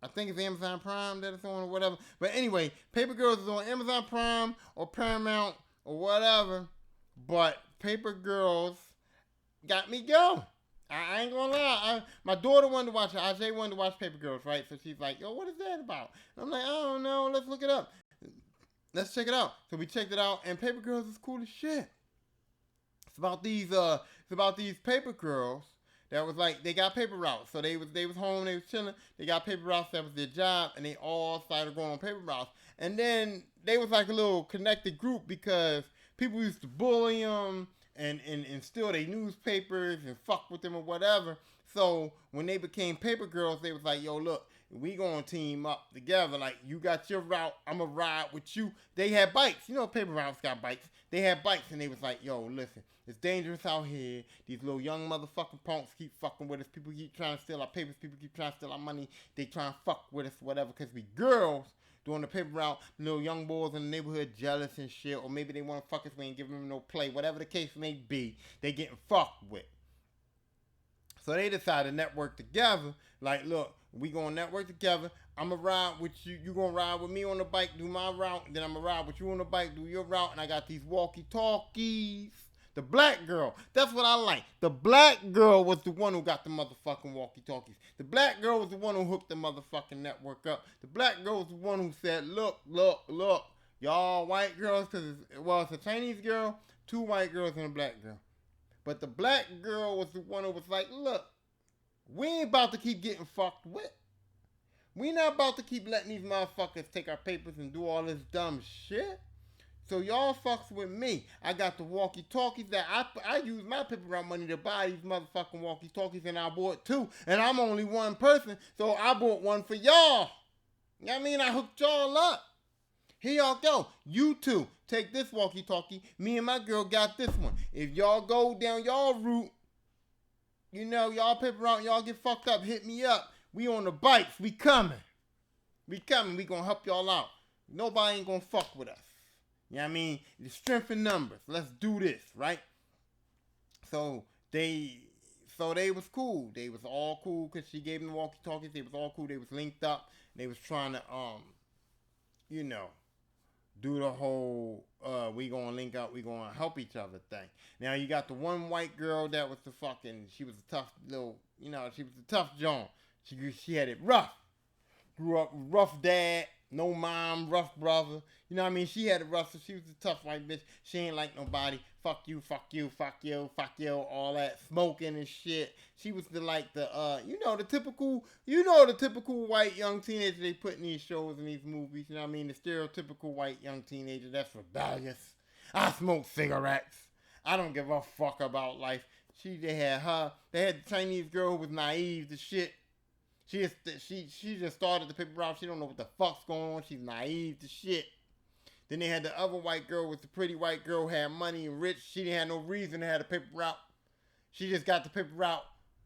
I think it's Amazon Prime that it's on or whatever. But anyway, Paper Girls is on Amazon Prime or Paramount or whatever. But Paper Girls got me going. I ain't gonna lie. My daughter wanted to watch it. Ajay wanted to watch Paper Girls, right? So she's like, yo, what is that about? And I'm like, I don't know. Let's look it up. Let's check it out. So we checked it out, and Paper Girls is cool as shit. It's about these paper girls that was like, they got paper routes. So they was home, they was chilling. They got paper routes, that was their job, and they all started going on paper routes. And then they was like a little connected group because people used to bully them and steal their newspapers and fuck with them or whatever. So when they became paper girls, they was like, yo, look, we gonna team up together. Like, you got your route, I'ma ride with you. They had bikes. Paper routes got bikes. They had bikes, and they was like, yo, listen, it's dangerous out here. These little young motherfucking punks keep fucking with us. People keep trying to steal our papers. People keep trying to steal our money. They trying to fuck with us, whatever, because we girls doing the paper route. Little young boys in the neighborhood jealous and shit, or maybe they want to fuck us. We ain't giving them no play. Whatever the case may be, they getting fucked with. So they decided to network together. Like, look, we gonna network together. I'ma ride with you. You gonna ride with me on the bike, do my route. Then I'ma ride with you on the bike, do your route. And I got these walkie-talkies. The black girl, that's what I like. The black girl was the one who got the motherfucking walkie-talkies. The black girl was the one who hooked the motherfucking network up. The black girl was the one who said, look, y'all white girls, because it's a Chinese girl, 2 white girls and a black girl. But the black girl was the one who was like, look, we ain't about to keep getting fucked with. We not about to keep letting these motherfuckers take our papers and do all this dumb shit. So y'all fucks with me. I got the walkie-talkies that I use my paper route money to buy these motherfucking walkie-talkies, and I bought 2. And I'm only one person, so I bought 1 for y'all. You know what I mean? I hooked y'all up. Here y'all go. You 2, take this walkie-talkie. Me and my girl got this one. If y'all go down y'all route, y'all paper route, y'all get fucked up, hit me up. We on the bikes. We coming. We gonna help y'all out. Nobody ain't gonna fuck with us. You know what I mean? The strength in numbers. Let's do this, right? So they was cool. They was all cool because she gave them the walkie-talkies. They was all cool. They was linked up. They was trying to, do the whole, we gonna link up, we gonna help each other thing. Now you got the one white girl that was she was a tough little, she was a tough Joan. She had it rough. Grew up with rough dad, No mom, rough brother. You know what I mean? She had a rough, so she was a tough white bitch. She ain't like nobody. Fuck you, fuck you, fuck you, fuck you, all that smoking and shit. She was the typical white young teenager they put in these shows and these movies. You know what I mean? The stereotypical white young teenager that's rebellious. I smoke cigarettes. I don't give a fuck about life. They had the Chinese girl who was naive to shit. She just started the paper route. She don't know what the fuck's going on. She's naive to shit. Then they had the other white girl, was the pretty white girl, had money and rich. She didn't have no reason to have the paper route. She just got the paper route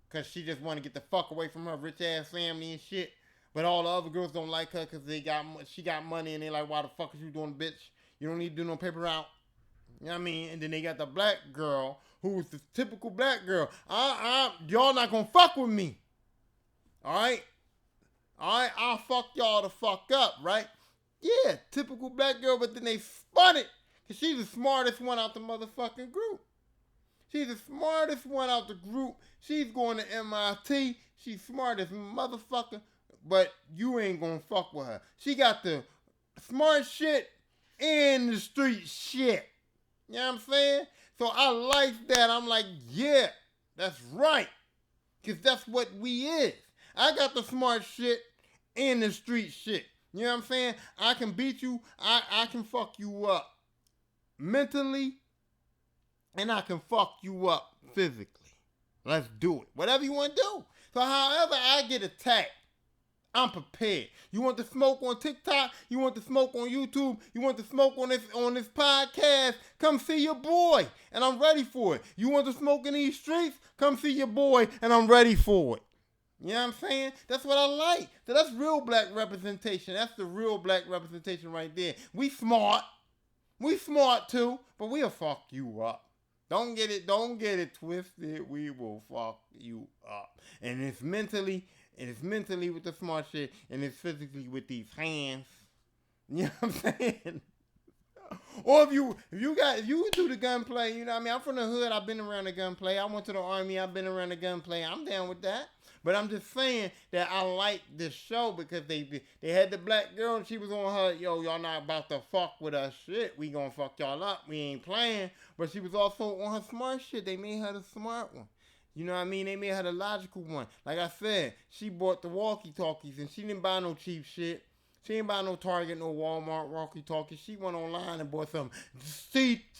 because she just wanted to get the fuck away from her rich ass family and shit. But all the other girls don't like her because she got money and they like, why the fuck is you doing, bitch? You don't need to do no paper route. You know what I mean? And then they got the black girl who was the typical black girl. Y'all not gonna fuck with me. Alright, I'll fuck y'all the fuck up, right? Yeah, typical black girl, but then they spun it. Because she's the smartest one out the motherfucking group. She's the smartest one out the group. She's going to MIT. She's smart as motherfucker. But you ain't gonna fuck with her. She got the smart shit and the street shit. You know what I'm saying? So I like that. I'm like, yeah, that's right. Because that's what we is. I got the smart shit and the street shit. You know what I'm saying? I can beat you. I can fuck you up mentally. And I can fuck you up physically. Let's do it. Whatever you want to do. So however I get attacked, I'm prepared. You want the smoke on TikTok? You want the smoke on YouTube? You want the smoke on this podcast? Come see your boy. And I'm ready for it. You want the smoke in these streets? Come see your boy. And I'm ready for it. You know what I'm saying? That's what I like. So that's real black representation. That's the real black representation right there. We smart. We smart too, but we'll fuck you up. Don't get it twisted. We will fuck you up. And it's mentally with the smart shit, and it's physically with these hands. You know what I'm saying? Or if you do the gunplay, you know what I mean? I'm from the hood. I've been around the gunplay. I went to the army. I've been around the gunplay. I'm down with that. But I'm just saying that I like this show because they had the black girl and she was on her, y'all not about to fuck with us shit. We gonna fuck y'all up. We ain't playing. But she was also on her smart shit. They made her the smart one. You know what I mean? They made her the logical one. Like I said, she bought the walkie-talkies and she didn't buy no cheap shit. She didn't buy no Target, no Walmart walkie-talkies. She went online and bought some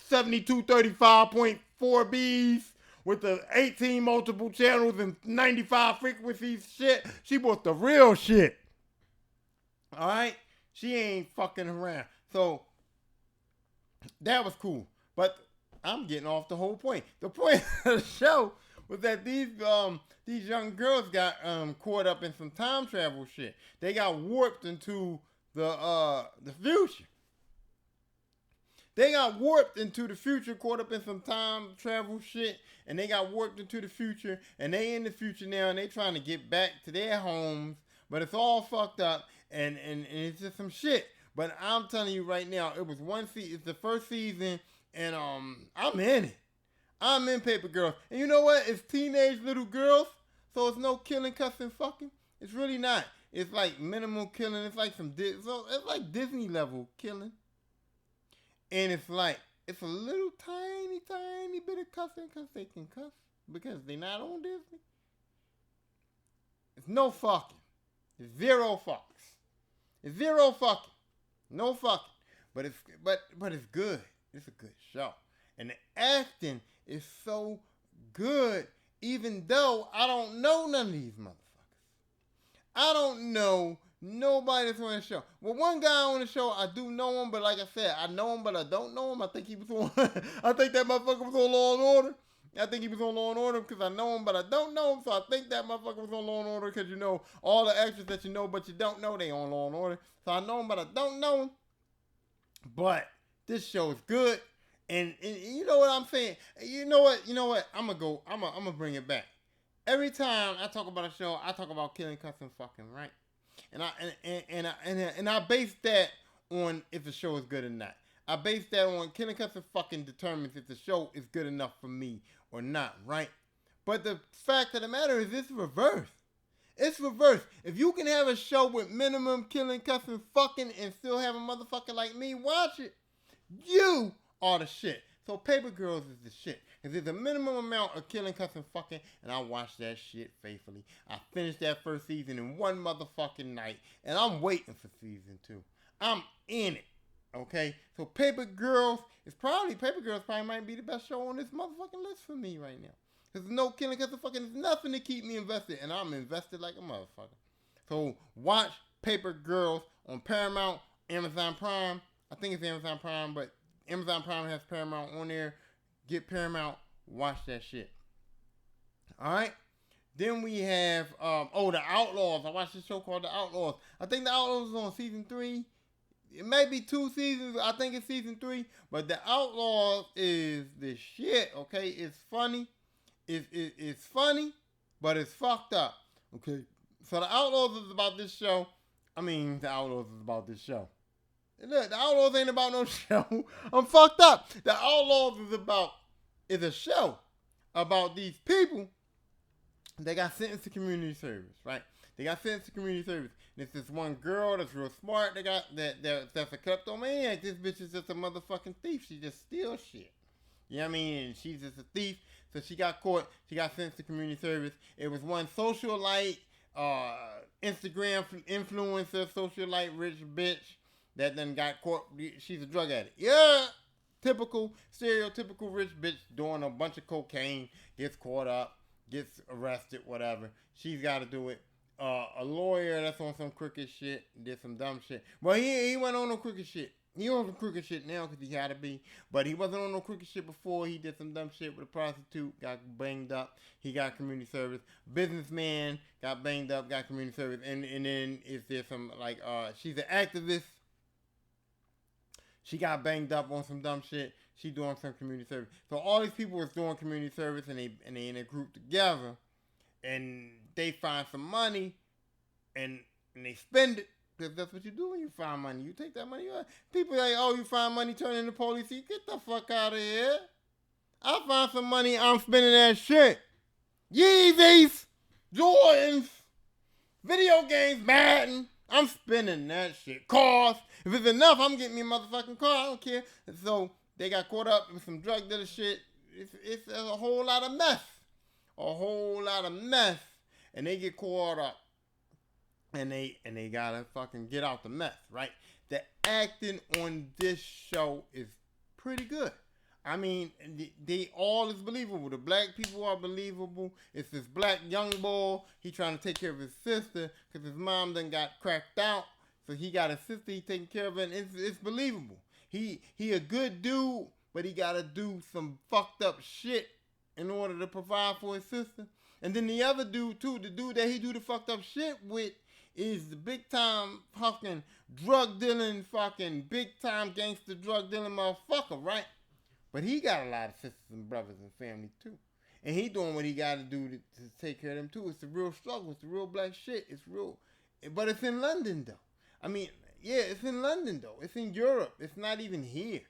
C7235.4Bs with the 18 multiple channels and 95 frequencies shit. She bought the real shit. Alright? She ain't fucking around. So, that was cool. But I'm getting off the whole point. The point of the show was that these young girls got caught up in some time travel shit. They got warped into the future. They got warped into the future, caught up in some time travel shit, and they got warped into the future, and they in the future now, and they trying to get back to their homes, but it's all fucked up, and it's just some shit. But I'm telling you right now, it was it's the first season, and I'm in it. I'm in Paper Girls. And you know what? It's teenage little girls, so it's no killing, cussing, fucking. It's really not. It's like minimal killing. It's like it's like Disney level killing. And it's a little tiny bit of cussing because they can cuss because they not on Disney. It's no fucking. It's zero fucks. It's zero fucking. No fucking. But it's good. It's a good show. And the acting is so good, even though I don't know none of these motherfuckers. I don't know nobody that's on the show. Well, one guy on the show, I do know him, but like I said, I know him, but I don't know him. I think he was on, I think that motherfucker was on Law and Order. I think he was on Law and Order because I know him, but I don't know him. So I think that motherfucker was on Law and Order because, you know, all the actors that you know, but you don't know, they on Law and Order. So I know him, but I don't know him. But this show is good. And you know what I'm saying? You know what? I'm gonna bring it back. Every time I talk about a show, I talk about killing, cussing, fucking, right? And I base that on if the show is good or not. I base that on killing, cussing, fucking determines if the show is good enough for me or not, right? But the fact of the matter is it's reversed. It's reverse. If you can have a show with minimum killing, cussing, fucking, and still have a motherfucker like me watch it, you are the shit. So Paper Girls is the shit. Because there's a minimum amount of killing, cussing, fucking, and I watched that shit faithfully. I finished that first season in one motherfucking night, and I'm waiting for season 2. I'm in it. Okay? So Paper Girls probably might be the best show on this motherfucking list for me right now. There's no killing, cussing, fucking, there's nothing to keep me invested, and I'm invested like a motherfucker. So watch Paper Girls on Paramount, Amazon Prime. I think it's Amazon Prime, but Amazon Prime has Paramount on there. Get Paramount, watch that shit. Alright? Then we have, The Outlaws. I watched this show called The Outlaws. I think The Outlaws is on season 3. It may be 2 seasons. I think it's season 3. But The Outlaws is the shit, okay? It's funny. It's funny, but it's fucked up, okay? So The Outlaws is about this show. The Outlaws is about this show. Look, The Outlaws ain't about no show. I'm fucked up. The Outlaws is a show about these people that got sentenced to community service, right? They got sentenced to community service. There's this one girl that's real smart. That's a kleptomaniac. This bitch is just a motherfucking thief. She just steals shit. You know what I mean? And she's just a thief. So she got caught. She got sentenced to community service. It was one socialite, Instagram influencer, socialite rich bitch that then got caught. She's a drug addict. Yeah. Stereotypical rich bitch doing a bunch of cocaine, gets caught up, gets arrested, whatever. She's got to do it. A lawyer that's on some crooked shit, did some dumb shit. Well, he went on no crooked shit. He on some crooked shit now because he had to be. But he wasn't on no crooked shit before. He did some dumb shit with a prostitute, got banged up. He got community service. Businessman got banged up, got community service. And then is there some, she's an activist. She got banged up on some dumb shit. She doing some community service. So all these people was doing community service and they in a group together. And they find some money and they spend it. Because that's what you do when you find money. You take that money. People like, oh, you find money, turn into police. Get the fuck out of here. I find some money, I'm spending that shit. Yeezys, Jordans, video games, Madden. I'm spending that shit. Cars. If it's enough, I'm getting me a motherfucking car. I don't care. So they got caught up in some drug dealer shit. It's a whole lot of mess. A whole lot of mess. And they get caught up. And they gotta fucking get out the mess, right? The acting on this show is pretty good. They all is believable. The black people are believable. It's this black young boy. He trying to take care of his sister because his mom done got cracked out. So he got a sister he taking care of, and it's believable. He a good dude, but he gotta do some fucked up shit in order to provide for his sister. And then the other dude too, the dude that he do the fucked up shit with, is the big time fucking drug dealing, fucking big time gangster drug dealing motherfucker, right? But he got a lot of sisters and brothers and family too. And he doing what he got to do to take care of them too. It's the real struggle. It's the real black shit. It's real. But it's in London though. It's in London though. It's in Europe. It's not even here.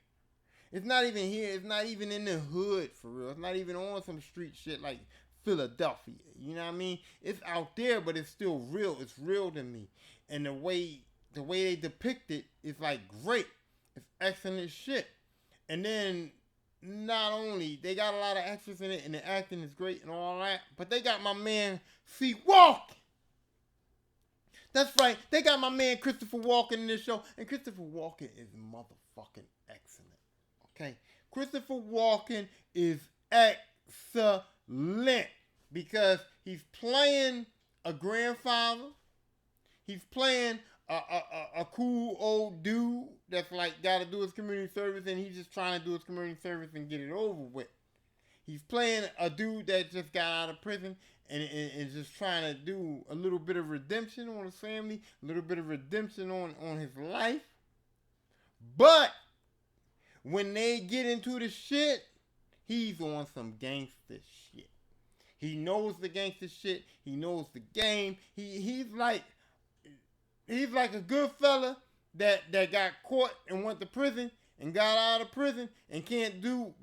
It's not even here. It's not even in the hood for real. It's not even on some street shit like Philadelphia. You know what I mean? It's out there, but it's still real. It's real to me. And the way they depict it is like great. It's excellent shit. And then not only they got a lot of extras in it and the acting is great and all that, but they got my man C. Walken. That's right. They got my man Christopher Walken in this show. And Christopher Walken is motherfucking excellent. Okay? Christopher Walken is excellent. Because he's playing a grandfather. He's playing a cool old dude that's like got to do his community service, and he's just trying to do his community service and get it over with. He's playing a dude that just got out of prison and is just trying to do a little bit of redemption on his family, a little bit of redemption on his life. But when they get into the shit, he's on some gangster shit. He knows the gangster shit. He knows the game. He's like a good fella that got caught and went to prison and got out of prison and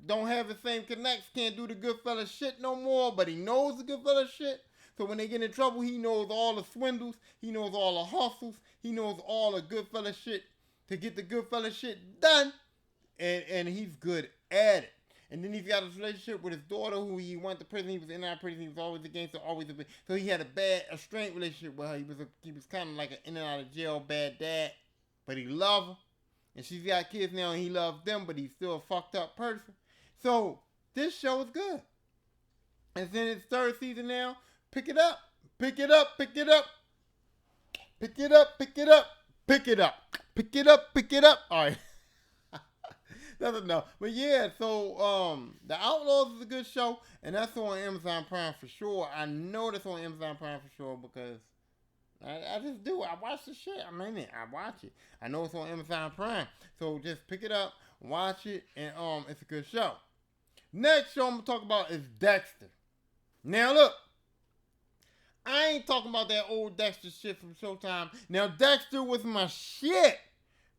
don't have the same connects, can't do the good fella shit no more, but he knows the good fella shit. So when they get in trouble, he knows all the swindles. He knows all the hustles. He knows all the good fella shit to get the good fella shit done. And he's good at it. And then he's got a relationship with his daughter, who he went to prison. He was in and out of prison. He was always against her, always a bit. So he had a strained relationship with her. He was kind of like an in and out of jail bad dad, but he loved her. And she's got kids now, and he loves them, but he's still a fucked up person. So this show is good. It's in its third season now. Pick it up. Pick it up. Pick it up. Pick it up. Pick it up. Pick it up. Pick it up. Pick it up. All right. That's enough. But yeah, so The Outlaws is a good show, and that's on Amazon Prime for sure. I know that's on Amazon Prime for sure because I just do. I watch the shit. I'm in it. I watch it. I know it's on Amazon Prime. So just pick it up, watch it, and it's a good show. Next show I'm gonna talk about is Dexter. Now look, I ain't talking about that old Dexter shit from Showtime. Now Dexter was my shit.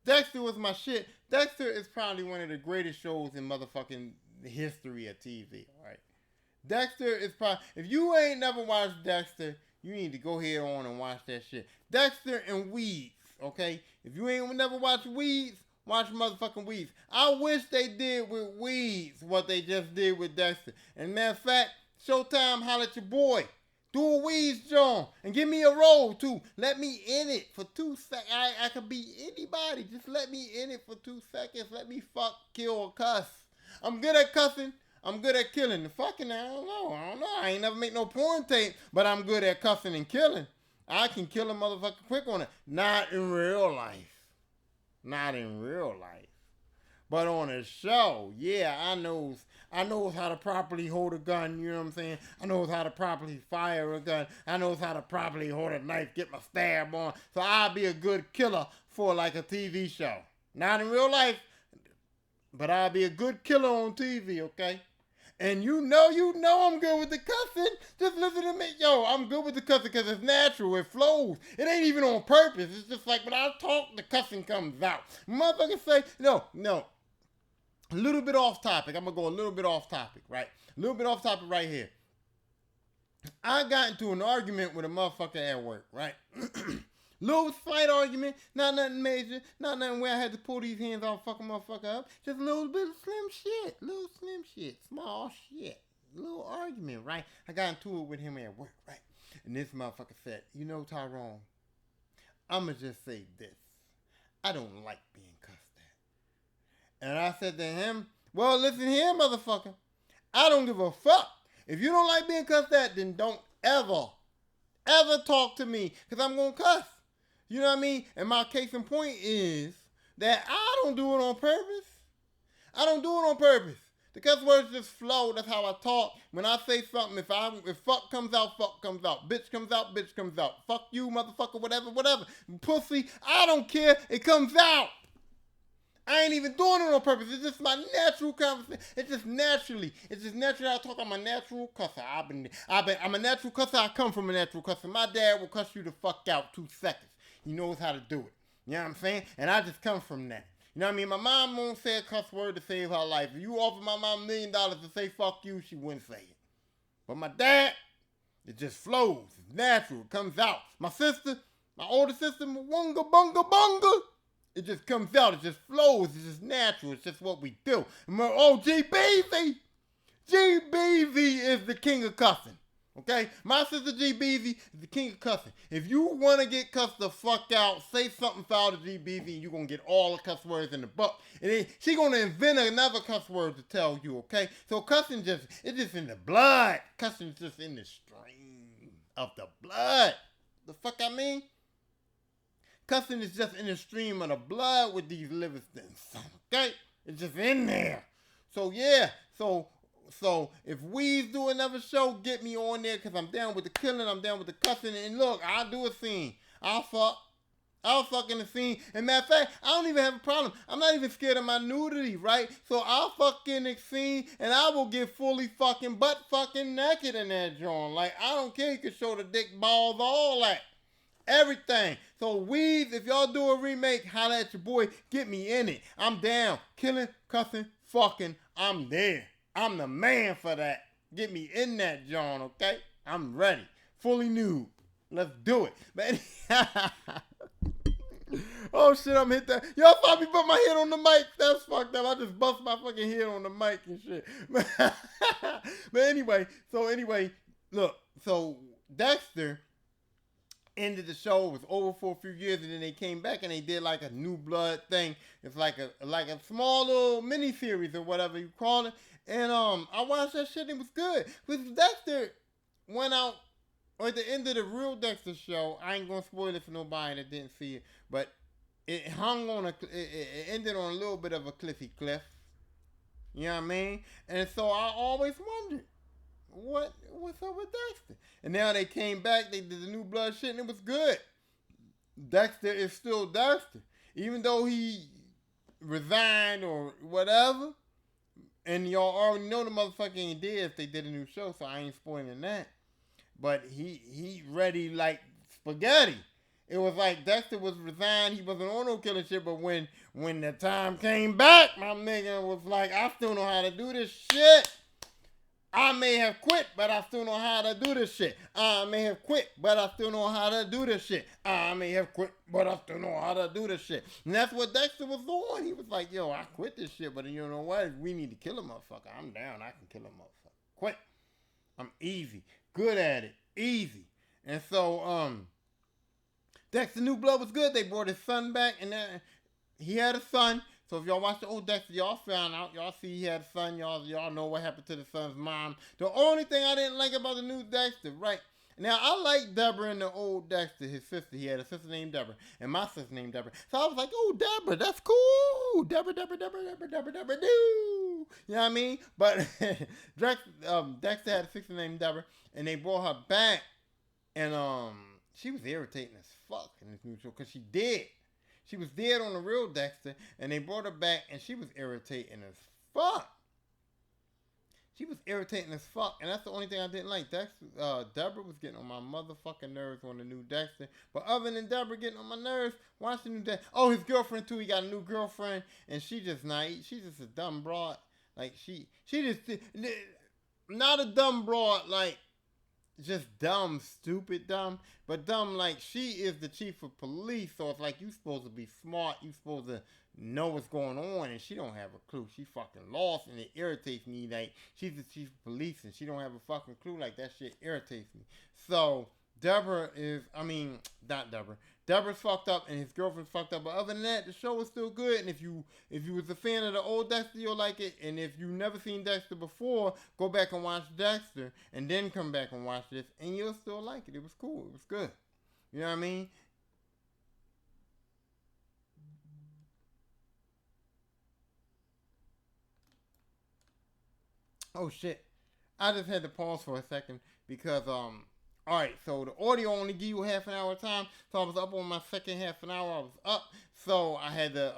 Dexter was my shit. Dexter is probably one of the greatest shows in motherfucking history of TV, alright? Dexter is probably, if you ain't never watched Dexter, you need to go ahead on and watch that shit. Dexter and Weeds, okay? If you ain't never watched Weeds, watch motherfucking Weeds. I wish they did with Weeds what they just did with Dexter. And matter of fact, Showtime, holla at your boy. Do a Weeds, John, and give me a role, too. Let me in it for 2 seconds. I could be anybody. Just let me in it for 2 seconds. Let me fuck, kill, or cuss. I'm good at cussing. I'm good at killing. The fucking, I don't know. I ain't never make no porn tape, but I'm good at cussing and killing. I can kill a motherfucker quick on it. Not in real life. Not in real life. But on a show, yeah, I knows how to properly hold a gun, you know what I'm saying? I knows how to properly fire a gun. I knows how to properly hold a knife, get my stab on. So I'll be a good killer for like a TV show. Not in real life, but I'll be a good killer on TV, okay? And you know I'm good with the cussing. Just listen to me. Yo, I'm good with the cussing because it's natural. It flows. It ain't even on purpose. It's just like when I talk, the cussing comes out. Motherfuckers say, no. A little bit off topic. I'm going to go a little bit off topic, right? A little bit off topic right here. I got into an argument with a motherfucker at work, right? Little slight argument, not nothing major, not nothing where I had to pull these hands off, fuck a motherfucker up. Just a little bit of slim shit, small shit. Little argument, right? I got into it with him at work, right? And this motherfucker said, you know, Tyrone, I'ma just say this. I don't like being cussed at. And I said to him, well, listen here, motherfucker. I don't give a fuck. If you don't like being cussed at, then don't ever talk to me, because I'm going to cuss. You know what I mean? And my case in point is that I don't do it on purpose. I don't do it on purpose. The cuss words just flow. That's how I talk. When I say something, if fuck comes out, fuck comes out. Bitch comes out, bitch comes out. Fuck you, motherfucker, whatever. Pussy, I don't care. It comes out. I ain't even doing it on purpose. It's just my natural conversation. It's just naturally I talk. I'm a natural cusser. I'm a natural cusser. I come from a natural cusser. My dad will cuss you the fuck out 2 seconds. He knows how to do it. You know what I'm saying? And I just come from that. You know what I mean? My mom won't say a cuss word to save her life. If you offer my mom $1 million to say fuck you, she wouldn't say it. But my dad, it just flows. It's natural. It comes out. My sister, my older sister, wunga bunga bunga. It just comes out. It just flows. It's just natural. It's just what we do. G-Beezy is the king of cussing. Okay? My sister G-Beezy is the king of cussing. If you want to get cussed the fuck out, say something foul to G-Beezy and you're going to get all the cuss words in the book. And then she going to invent another cuss word to tell you, okay? So cussing it's just in the blood. Cussing is just in the stream of the blood. The fuck I mean? Cussing is just in the stream of the blood with these Livingstons, okay? It's just in there. So, yeah. So if Weeds do another show, get me on there because I'm down with the killing. I'm down with the cussing. And look, I'll do a scene. I'll fuck in the scene. And matter of fact, I don't even have a problem. I'm not even scared of my nudity, right? So I'll fuck in the scene and I will get fully fucking butt fucking naked in that joint. Like, I don't care. You can show the dick, balls, all that. Everything. So Weeds, if y'all do a remake, holla at your boy. Get me in it. I'm down. Killing, cussing, fucking. I'm there. I'm the man for that. Get me in that joint, okay? I'm ready. fully nude. Let's do it. But oh shit, I'm hit that. Y'all saw me put my head on the mic. That's fucked up. I just bust my fucking head on the mic and shit. But anyway, look, so Dexter ended the show. It was over for a few years, and then they came back and they did like a New Blood thing. It's like a small little mini series or whatever you call it. And I watched that shit and it was good. Because Dexter went out, or at the end of the real Dexter show, I ain't gonna spoil it for nobody that didn't see it, but it hung on it ended on a little bit of a cliff. You know what I mean? And so I always wondered, what's up with Dexter? And now they came back, they did the New Blood shit, and it was good. Dexter is still Dexter. Even though he resigned or whatever, and y'all already know the motherfucker ain't dead if they did a new show, so I ain't spoiling that. But he ready like spaghetti. It was like Dexter was resigned. He wasn't on no killing shit. But when the time came back, my nigga was like, I still know how to do this shit. I may have quit, but I still know how to do this shit. I may have quit, but I still know how to do this shit. I may have quit, but I still know how to do this shit. And that's what Dexter was on. He was like, yo, I quit this shit, but you know what? If we need to kill a motherfucker, I'm down. I can kill a motherfucker. Quit. I'm easy. Good at it. Easy. And so, Dexter New Blood was good. They brought his son back, and he had a son. So if y'all watch the old Dexter, y'all found out. Y'all see he had a son. Y'all know what happened to the son's mom. The only thing I didn't like about the new Dexter, right? Now, I like Deborah and the old Dexter, his sister. He had a sister named Deborah, and my sister named Deborah. So I was like, oh, Deborah, that's cool. Deborah, do. You know what I mean? But Dexter had a sister named Deborah, and they brought her back, and she was irritating as fuck in this new show, because she dead. She was dead on the real Dexter, and they brought her back, and she was irritating as fuck. She was irritating as fuck, and that's the only thing I didn't like. Deborah was getting on my motherfucking nerves on the new Dexter. But other than Deborah getting on my nerves, watch the new Dexter. Oh, his girlfriend too. He got a new girlfriend, and she just naive. She's just a dumb broad. Like she just not a dumb broad like just dumb, stupid dumb, but dumb like she is the chief of police. So it's like you supposed to be smart. You supposed to know what's going on, and she don't have a clue. She fucking lost, and it irritates me. Like, she's the chief of police, and she don't have a fucking clue. Like, that shit irritates me. So Deborah is, not Deborah. Deborah's fucked up, and his girlfriend's fucked up. But other than that, the show is still good. And if you was a fan of the old Dexter, you'll like it. And if you've never seen Dexter before, go back and watch Dexter, and then come back and watch this, and you'll still like it. It was cool. It was good. You know what I mean? Oh shit. I just had to pause for a second because alright, so the audio only give you half an hour time. So I was up on my second half an hour. I was up. So I had to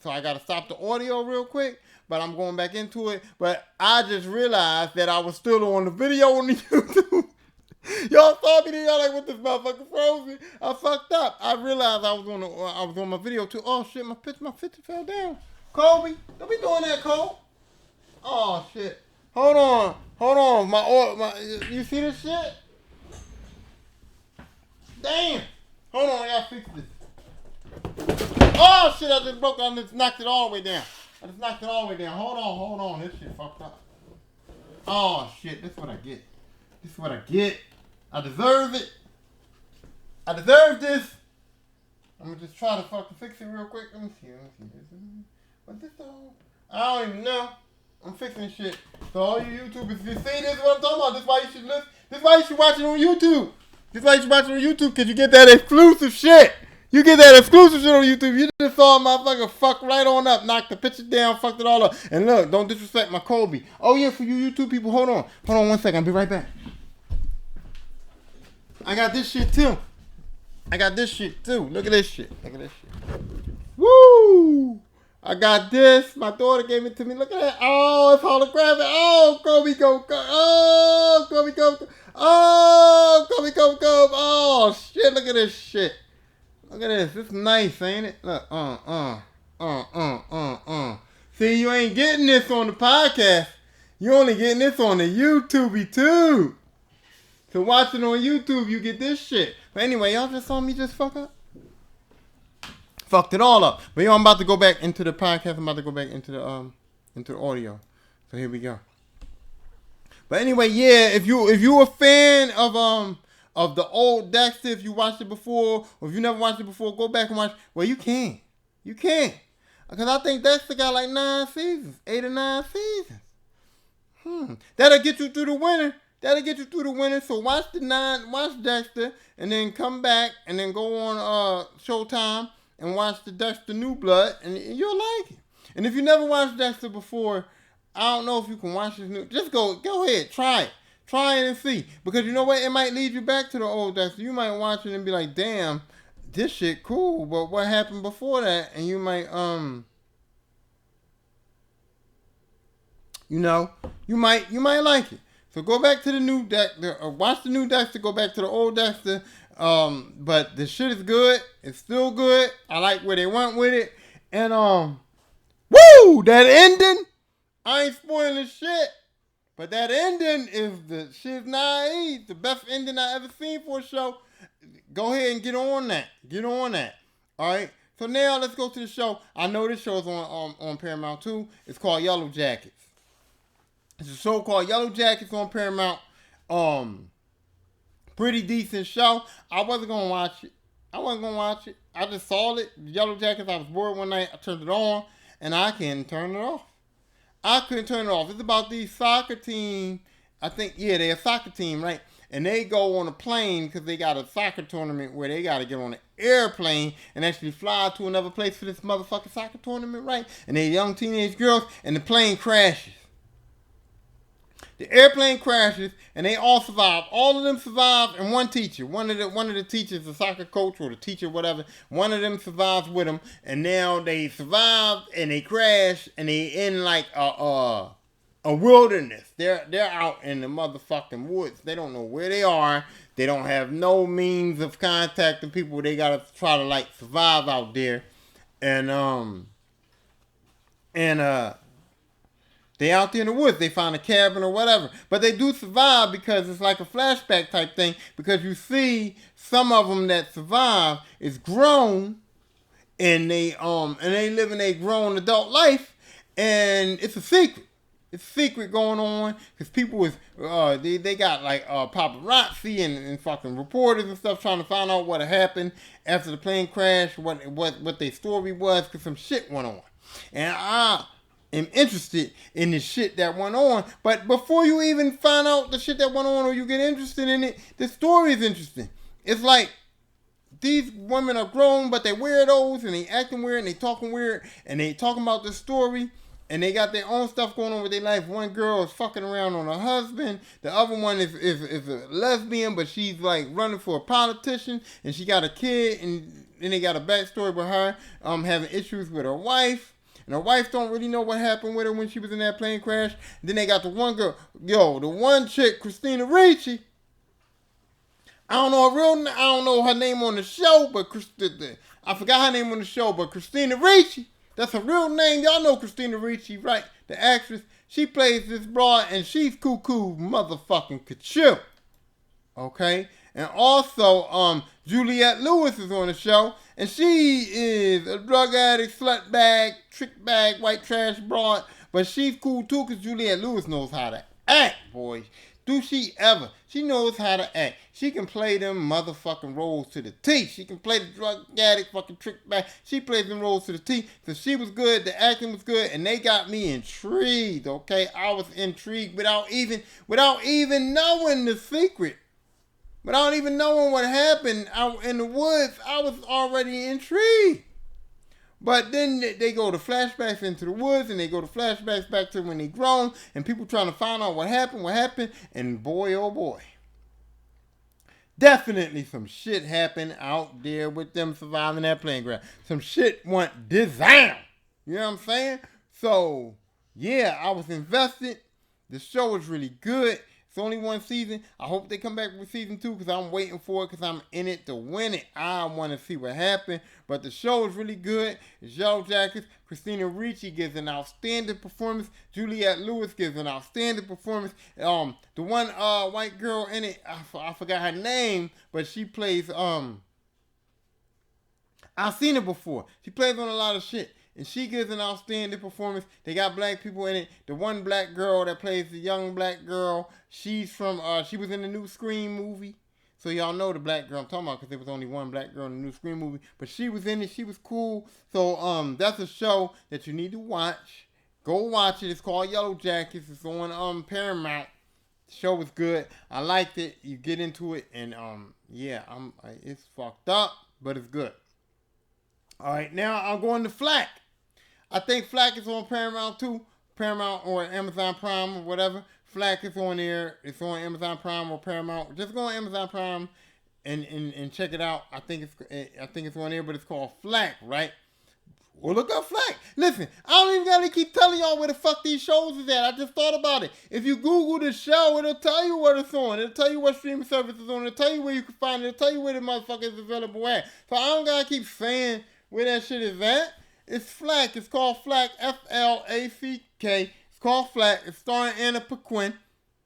so I gotta stop the audio real quick. But I'm going back into it. But I just realized that I was still on the video on the YouTube. Y'all saw me there, y'all like, what this motherfucker frozen? I fucked up. I realized I was on my video too. Oh shit, my picture fell down. Kobe, don't be doing that, Cole. Oh shit. Hold on. My you see this shit? Damn. Hold on, I gotta fix this. Oh shit, I just broke. I just knocked it all the way down. Hold on. This shit fucked up. Oh shit, this is what I get. I deserve it. I deserve this. I'm gonna just try to fucking fix it real quick. Let me see. What's this though? I don't even know. I'm fixing shit. So all you YouTubers, if you see this is what I'm talking about. This is why you should listen. This is why you should watch it on YouTube. Because you get that exclusive shit. You get that exclusive shit on YouTube. You just saw my fucking fuck right on up. Knocked the picture down, fucked it all up. And look, don't disrespect my Kobe. Oh yeah, for you YouTube people, hold on 1 second. I'll be right back. I got this shit too. Look at this shit. Woo! I got this. My daughter gave it to me. Look at that. Oh, it's holographic. Oh, Kobe, go. Oh, Kobe, go. Oh, Kobe, go. Oh, shit. Look at this shit. Look at this. It's nice, ain't it? Look. See, you ain't getting this on the podcast. You only getting this on the YouTube too. So watch it on YouTube, you get this shit. But anyway, y'all just saw me just fuck up. Fucked it all up. But yo, I'm about to go back into the podcast. I'm about to go back into the audio. So here we go. But anyway, yeah, if you a fan of the old Dexter, if you watched it before, or if you never watched it before, go back and watch. Well, you can. You can. Because I think Dexter got like 9 seasons. 8 or 9 seasons. That'll get you through the winter. So watch Dexter, and then come back, and then go on Showtime and watch the Dexter New Blood, and you'll like it. And if you never watched Dexter before, I don't know if you can watch this new. Just go ahead, try it and see. Because you know what? It might lead you back to the old Dexter. You might watch it and be like, damn, this shit cool, but what happened before that? And you might you might like it. So go back to the new Dexter, or watch the new Dexter, go back to the old Dexter. But the shit is good. It's still good. I like where they went with it. And woo! That ending, I ain't spoiling shit. But that ending is the shit naive. The best ending I ever seen for a show. Go ahead and get on that. Alright? So now let's go to the show. I know this show is on Paramount too. It's called Yellow Jackets. It's a show called Yellow Jackets on Paramount. Pretty decent show. I wasn't gonna watch it. I just saw it. Yellow Jackets. I was bored one night. I turned it on, and I couldn't turn it off. It's about these soccer team. I think, they're a soccer team, right? And they go on a plane because they got a soccer tournament where they got to get on an airplane and actually fly to another place for this motherfucking soccer tournament, right? And they're young teenage girls, and the plane crashes. The airplane crashes, and they all survive. All of them survive, and one teacher, one of the teachers, the soccer coach or the teacher, whatever, one of them survives with them, and now they survived, and they crash, and they in like a wilderness. They're out in the motherfucking woods. They don't know where they are. They don't have no means of contacting people. They gotta try to like survive out there, and they out there in the woods. They find a cabin or whatever. But they do survive because it's like a flashback type thing. Because you see some of them that survive is grown. And they live in a grown adult life. And it's a secret. It's a secret going on. Because people is, they got like paparazzi and fucking reporters and stuff trying to find out what happened after the plane crash. What their story was. Because some shit went on. And am interested in the shit that went on. But before you even find out the shit that went on or you get interested in it, the story is interesting. It's like these women are grown, but they're weirdos and they acting weird and they talking weird and they talking about the story and they got their own stuff going on with their life. One girl is fucking around on her husband. The other one is a lesbian, but she's like running for a politician and she got a kid, and then they got a backstory with her having issues with her wife. And her wife don't really know what happened with her when she was in that plane crash. Then they got the one girl, the one chick, Christina Ricci. I don't know her name on the show, but I forgot her name on the show, but Christina Ricci, that's her real name. Y'all know Christina Ricci, right? The actress. She plays this broad, and she's cuckoo motherfucking couture. Okay? And also, Juliette Lewis is on the show. And she is a drug addict, slut bag, trick bag, white trash broad. But she's cool too because Juliette Lewis knows how to act, boy. Do she ever? She knows how to act. She can play them motherfucking roles to the T. She can play the drug addict, fucking trick bag. She plays them roles to the T. So she was good. The acting was good. And they got me intrigued, okay? I was intrigued without even knowing the secret. Without even knowing what happened out in the woods, I was already intrigued. But then they go to flashbacks into the woods, and they go to flashbacks back to when they grown, and people trying to find out what happened, and boy, oh boy. Definitely some shit happened out there with them surviving that plane crash. Some shit went down. You know what I'm saying? So, yeah, I was invested. The show was really good. It's only one season. I hope they come back with season 2 because I'm waiting for it because I'm in it to win it. I want to see what happened. But the show is really good. It's Yellow Jackets. Christina Ricci gives an outstanding performance. Juliette Lewis gives an outstanding performance. The one white girl in it, I forgot her name, but she plays I've seen it before. She plays on a lot of shit. And she gives an outstanding performance. They got black people in it. The one black girl that plays the young black girl, she's from, she was in the new Scream movie. So y'all know the black girl I'm talking about because there was only one black girl in the new Scream movie. But she was in it. She was cool. So that's a show that you need to watch. Go watch it. It's called Yellow Jackets. It's on Paramount. The show was good. I liked it. You get into it. And it's fucked up, but it's good. All right, now I'm going to Flack. I think Flack is on Paramount too. Paramount or Amazon Prime or whatever. Flack is on there. It's on Amazon Prime or Paramount. Just go on Amazon Prime and check it out. I think it's on there, but it's called Flack, right? Well, look up Flack. Listen, I don't even gotta keep telling y'all where the fuck these shows is at. I just thought about it. If you Google the show, it'll tell you what it's on. It'll tell you what streaming service is on. It'll tell you where you can find it. It'll tell you where the motherfucker is available at. So I don't gotta keep saying where that shit is at. It's Flack. It's called Flack. Flack. It's called Flack. It's starring Anna Paquin.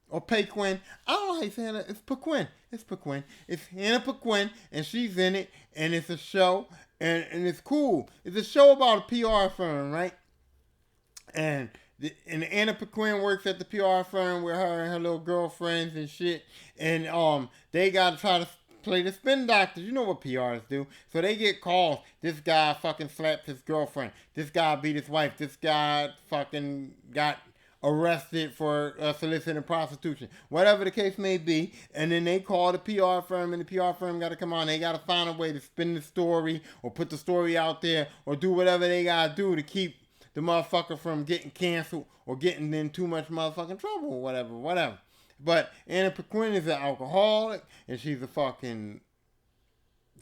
Or Paquin. I don't know how you say that. It's Paquin. It's Paquin. It's Anna Paquin. And she's in it. And it's a show. And it's cool. It's a show about a PR firm, right? And Anna Paquin works at the PR firm with her and her little girlfriends and shit. And they got to try to play the spin doctors. You know what PRs do. So they get calls. This guy fucking slapped his girlfriend. This guy beat his wife. This guy fucking got arrested for soliciting prostitution. Whatever the case may be. And then they call the PR firm, and the PR firm got to come on. They got to find a way to spin the story or put the story out there or do whatever they got to do to keep the motherfucker from getting canceled or getting in too much motherfucking trouble or whatever. But Anna Paquin is an alcoholic, and she's a fucking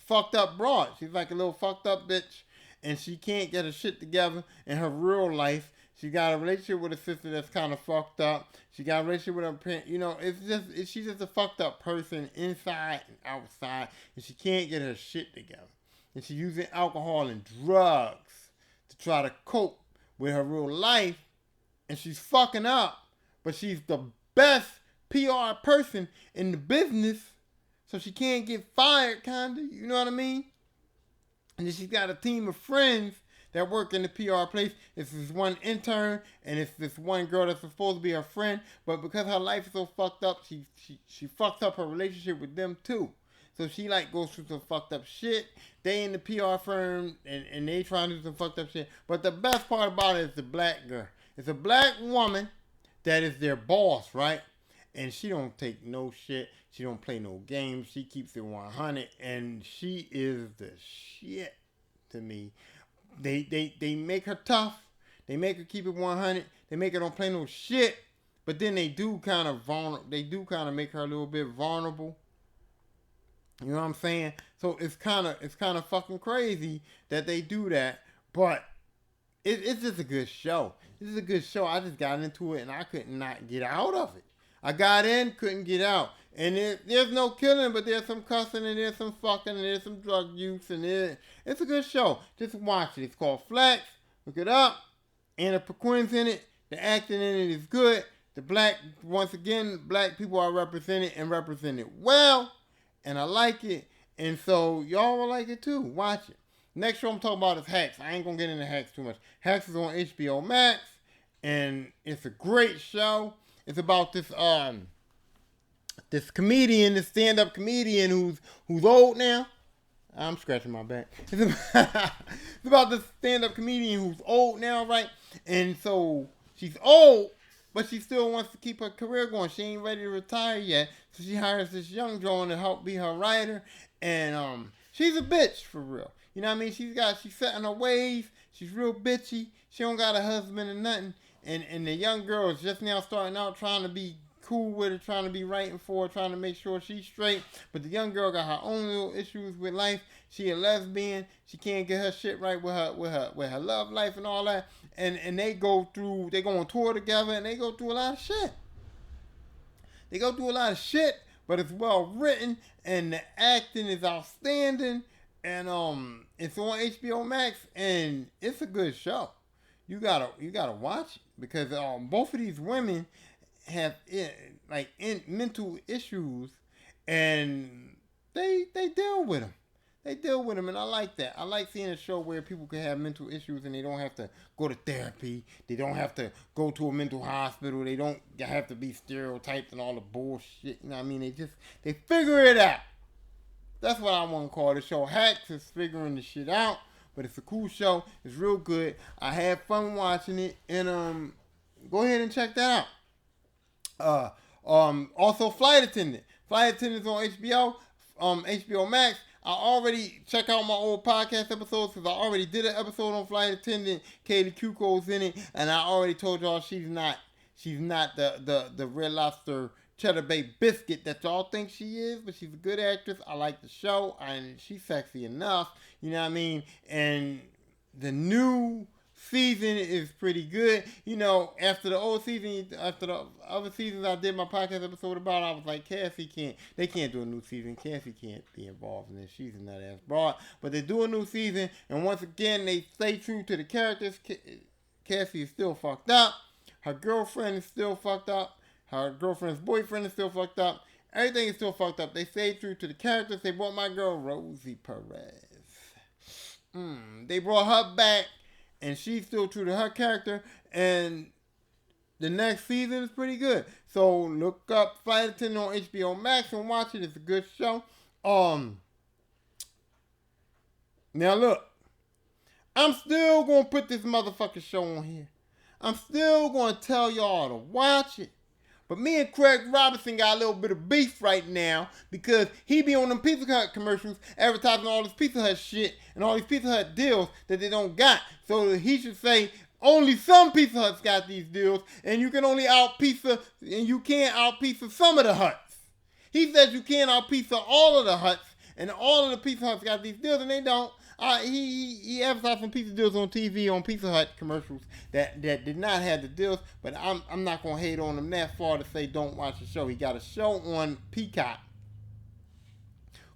fucked up broad. She's like a little fucked up bitch, and she can't get her shit together in her real life. She got a relationship with a sister that's kind of fucked up. She got a relationship with her parent. You know, she's just a fucked up person inside and outside, and she can't get her shit together. And she's using alcohol and drugs to try to cope with her real life, and she's fucking up, but she's the best PR person in the business, so she can't get fired, kinda, you know what I mean? And then she's got a team of friends that work in the PR place. It's this one intern, and it's this one girl that's supposed to be her friend, but because her life is so fucked up, she fucked up her relationship with them too. So she like goes through some fucked up shit. They in the PR firm, and they trying to do some fucked up shit. But the best part about it is the black girl. It's a black woman that is their boss, right? And she don't take no shit. She don't play no games. She keeps it 100. And she is the shit to me. They make her tough. They make her keep it 100. They make her don't play no shit. But then they do kind of make her a little bit vulnerable. You know what I'm saying? So it's kind of fucking crazy that they do that. But it's just a good show. This is a good show. I just got into it and I could not get out of it. I got in, couldn't get out. And there's no killing, but there's some cussing, and there's some fucking, and there's some drug use, and it's a good show. Just watch it. It's called Flax. Look it up. Anna Paquin's in it. The acting in it is good. Once again, black people are represented and represented well. And I like it. And so y'all will like it too. Watch it. Next show I'm talking about is Hacks. I ain't going to get into Hacks too much. Hacks is on HBO Max. And it's a great show. It's about this comedian, this stand-up comedian who's old now. I'm scratching my back. It's about this stand-up comedian who's old now, right? And so she's old, but she still wants to keep her career going. She ain't ready to retire yet. So she hires this young Joan to help be her writer. And she's a bitch for real. You know what I mean? She's set in her ways. She's real bitchy. She don't got a husband or nothing. And the young girl is just now starting out trying to be cool with her, trying to be writing for her, trying to make sure she's straight. But the young girl got her own little issues with life. She a lesbian. She can't get her shit right with her love life and all that. And they go on tour together and they go through a lot of shit. They go through a lot of shit, but it's well written and the acting is outstanding. And it's on HBO Max and it's a good show. You gotta watch it because both of these women have mental issues and they deal with them. They deal with them, and I like that. I like seeing a show where people can have mental issues and they don't have to go to therapy. They don't have to go to a mental hospital. They don't have to be stereotyped and all the bullshit. You know what I mean? They figure it out. That's what I want to call the show. Hacks is figuring the shit out, but it's a cool show. It's real good. I had fun watching it, and go ahead and check that out. Also Flight Attendant. Flight Attendant's on HBO Max. I already check out my old podcast episodes because I already did an episode on Flight Attendant. Katie Kuko's in it, and I already told y'all she's not the Red Lobster cheddar baked biscuit that y'all think she is, but she's a good actress. I like the show, and she's sexy enough. You know what I mean? And the new season is pretty good. You know, after the old season, after the other seasons I did my podcast episode about, I was like, they can't do a new season. Cassie can't be involved in this. She's a nut ass broad. But they do a new season, and once again, they stay true to the characters. Cassie is still fucked up. Her girlfriend is still fucked up. Her girlfriend's boyfriend is still fucked up. Everything is still fucked up. They stay true to the characters. They brought my girl, Rosie Perez. They brought her back. And she's still true to her character. And the next season is pretty good. So look up Flight Attendant on HBO Max and watch it. It's a good show. Now look. I'm still going to put this motherfucking show on here. I'm still going to tell y'all to watch it. But me and Craig Robinson got a little bit of beef right now because he be on them Pizza Hut commercials advertising all this Pizza Hut shit and all these Pizza Hut deals that they don't got. So he should say only some Pizza Huts got these deals and you can only out-pizza and you can't out-pizza some of the Huts. He says you can't out-pizza all of the Huts and all of the Pizza Huts got these deals and they don't. He advertised some pizza deals on TV on Pizza Hut commercials that did not have the deals, but I'm not gonna hate on him that far to say don't watch the show. He got a show on Peacock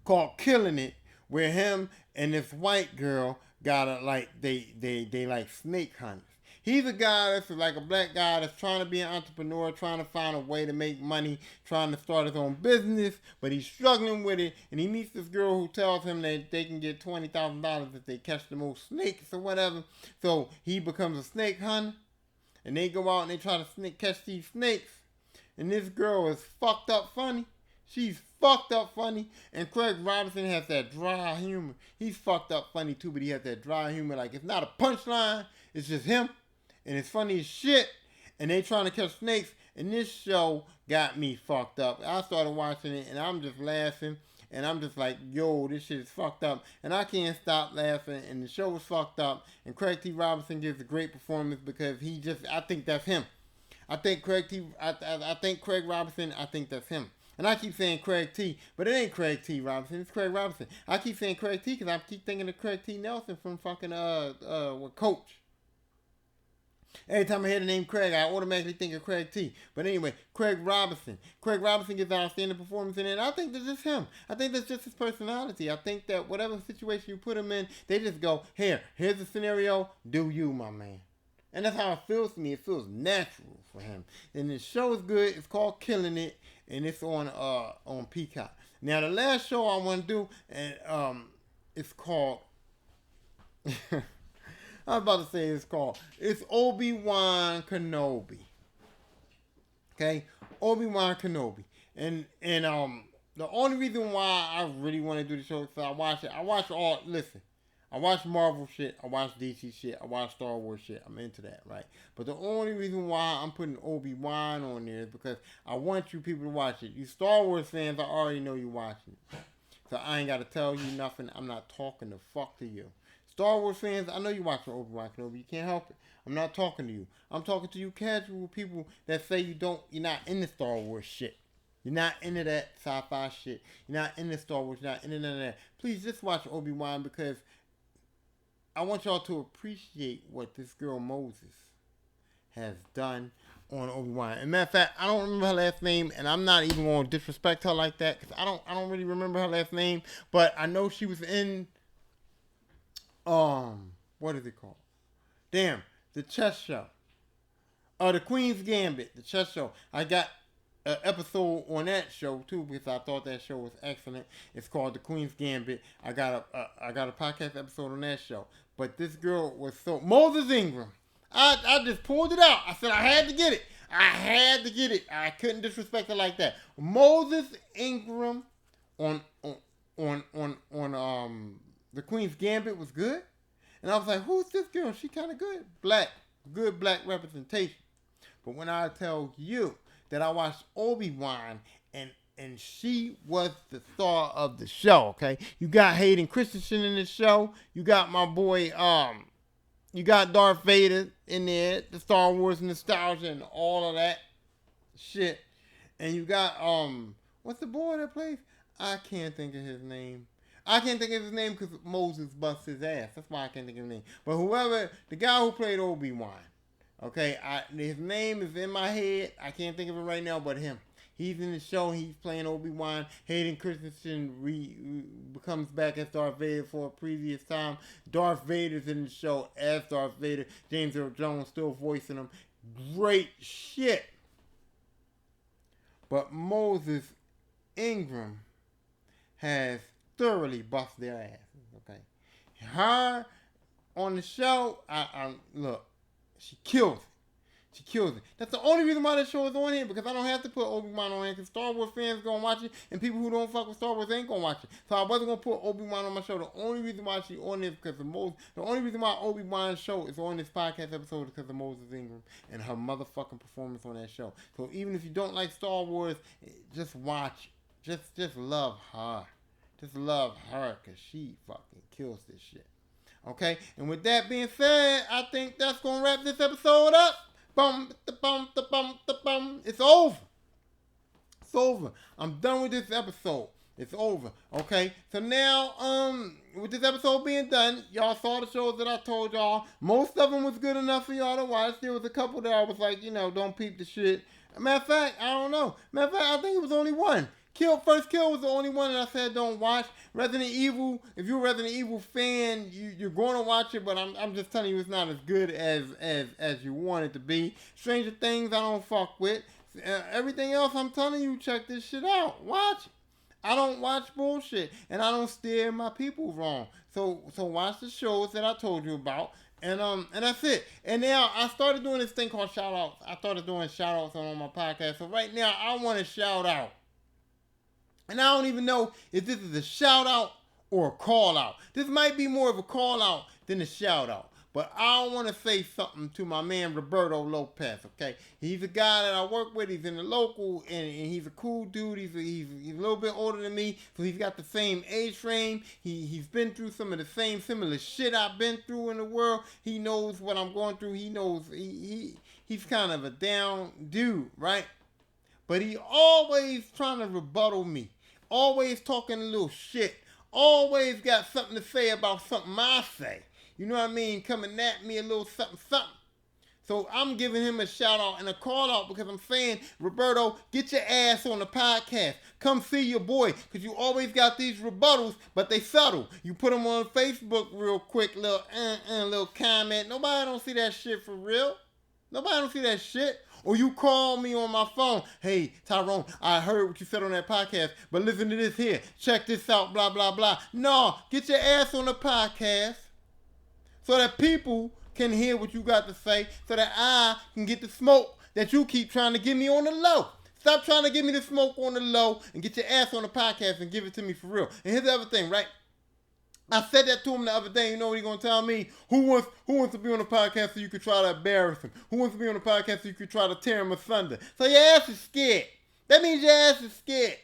called Killing It, where him and this white girl got they like snake hunters. He's a guy that's like a black guy that's trying to be an entrepreneur, trying to find a way to make money, trying to start his own business, but he's struggling with it. And he meets this girl who tells him that they can get $20,000 if they catch the most snakes or whatever. So he becomes a snake hunter, and they go out and they try to catch these snakes. And this girl is fucked up funny. She's fucked up funny. And Craig Robinson has that dry humor. He's fucked up funny too, but he has that dry humor. Like, it's not a punchline. It's just him. And it's funny as shit. And they trying to catch snakes. And this show got me fucked up. I started watching it and I'm just laughing. And I'm just like, yo, this shit is fucked up. And I can't stop laughing. And the show was fucked up. And Craig T. Robinson gives a great performance because I think that's him. I think Craig Robinson, I think that's him. And I keep saying Craig T, but it ain't Craig T. Robinson. It's Craig Robinson. I keep saying Craig T because I keep thinking of Craig T. Nelson from fucking Coach. Every time I hear the name Craig, I automatically think of Craig T. But anyway, Craig Robinson. Craig Robinson gives an outstanding performance in it. And I think that's just him. I think that's just his personality. I think that whatever situation you put him in, they just go, here's the scenario. Do you, my man. And that's how it feels to me. It feels natural for him. And the show is good. It's called Killing It. And it's on Peacock. Now, the last show I want to do, and it's called... I was about to say it's Obi-Wan Kenobi. Okay? Obi-Wan Kenobi. And the only reason why I really want to do the show is because I watch Marvel shit, I watch DC shit, I watch Star Wars shit. I'm into that, right? But the only reason why I'm putting Obi-Wan on there is because I want you people to watch it. You Star Wars fans, I already know you're watching it. So I ain't got to tell you nothing. I'm not talking the fuck to you. Star Wars fans, I know you watching Obi-Wan Kenobi. You can't help it. I'm not talking to you. I'm talking to you casual people that say you're not into Star Wars shit. You're not into that sci-fi shit. You're not into Star Wars. You're not into none of that. Please just watch Obi-Wan because I want y'all to appreciate what this girl Moses has done on Obi-Wan. And matter of fact, I don't remember her last name, and I'm not even going to disrespect her like that because I don't really remember her last name. But I know she was in what is it called? Damn, the chess show. The Queen's Gambit, the chess show. I got an episode on that show too because I thought that show was excellent. It's called The Queen's Gambit. I got a podcast episode on that show. But this girl was so Moses Ingram. I just pulled it out. I said I had to get it. I couldn't disrespect her like that. Moses Ingram on The Queen's Gambit was good. And I was like, who's this girl? She kind of good. Good black representation. But when I tell you that I watched Obi-Wan and she was the star of the show, okay? You got Hayden Christensen in the show. You got my boy, you got Darth Vader in there, the Star Wars nostalgia and all of that shit. And you got, what's the boy that plays? I can't think of his name. I can't think of his name because Moses busts his ass. That's why I can't think of his name. But the guy who played Obi-Wan, okay, his name is in my head. I can't think of it right now, but him. He's in the show. He's playing Obi-Wan. Hayden Christensen becomes back as Darth Vader for a previous time. Darth Vader's in the show as Darth Vader. James Earl Jones still voicing him. Great shit. But Moses Ingram has thoroughly bust their asses. Okay, her on the show, look, she kills it. She kills it. That's the only reason why that show is on here, because I don't have to put Obi-Wan on here, because Star Wars fans gonna watch it, and people who don't fuck with Star Wars ain't gonna watch it. So I wasn't gonna put Obi-Wan on my show. The only reason why she on this because the only reason why Obi-Wan's show is on this podcast episode is because of Moses Ingram and her motherfucking performance on that show. So even if you don't like Star Wars, just watch. Just love her. Just love her, because she fucking kills this shit. Okay? And with that being said, I think that's gonna wrap this episode up. It's over. It's over. I'm done with this episode. It's over. Okay? So now, with this episode being done, y'all saw the shows that I told y'all. Most of them was good enough for y'all to watch. There was a couple that I was like, don't peep the shit. Matter of fact, I don't know. Matter of fact, I think it was only one. First Kill was the only one that I said don't watch. Resident Evil, if you're a Resident Evil fan, you're going to watch it, but I'm just telling you it's not as good as you want it to be. Stranger Things I don't fuck with. Everything else I'm telling you, check this shit out. Watch it. I don't watch bullshit, and I don't steer my people wrong. So watch the shows that I told you about. And that's it. And now I started doing this thing called shout outs. I started doing shout outs on my podcast. So right now I want to shout out. And I don't even know if this is a shout out or a call out. This might be more of a call out than a shout out. But I want to say something to my man Roberto Lopez, okay? He's a guy that I work with. He's in the local, and he's a cool dude. He's a little bit older than me, so he's got the same age frame. He's been through some of the same similar shit I've been through in the world. He knows what I'm going through. He knows he's kind of a down dude, right? But he always trying to rebuttal me. Always talking a little shit. Always got something to say about something I say. You know what I mean? Coming at me a little something. So I'm giving him a shout out and a call out because I'm saying, Roberto, get your ass on the podcast. Come see your boy, because you always got these rebuttals, but they subtle. You put them on Facebook real quick, little comment. Nobody don't see that shit for real. Nobody don't see that shit. Or you call me on my phone. Hey, Tyrone, I heard what you said on that podcast, but listen to this here. Check this out, blah, blah, blah. No, get your ass on the podcast so that people can hear what you got to say, so that I can get the smoke that you keep trying to give me on the low. Stop trying to give me the smoke on the low and get your ass on the podcast and give it to me for real. And here's the other thing, right? I said that to him the other day. You know what he's going to tell me? Who wants to be on the podcast so you could try to embarrass him? Who wants to be on the podcast so you could try to tear him asunder? So your ass is scared. That means your ass is scared.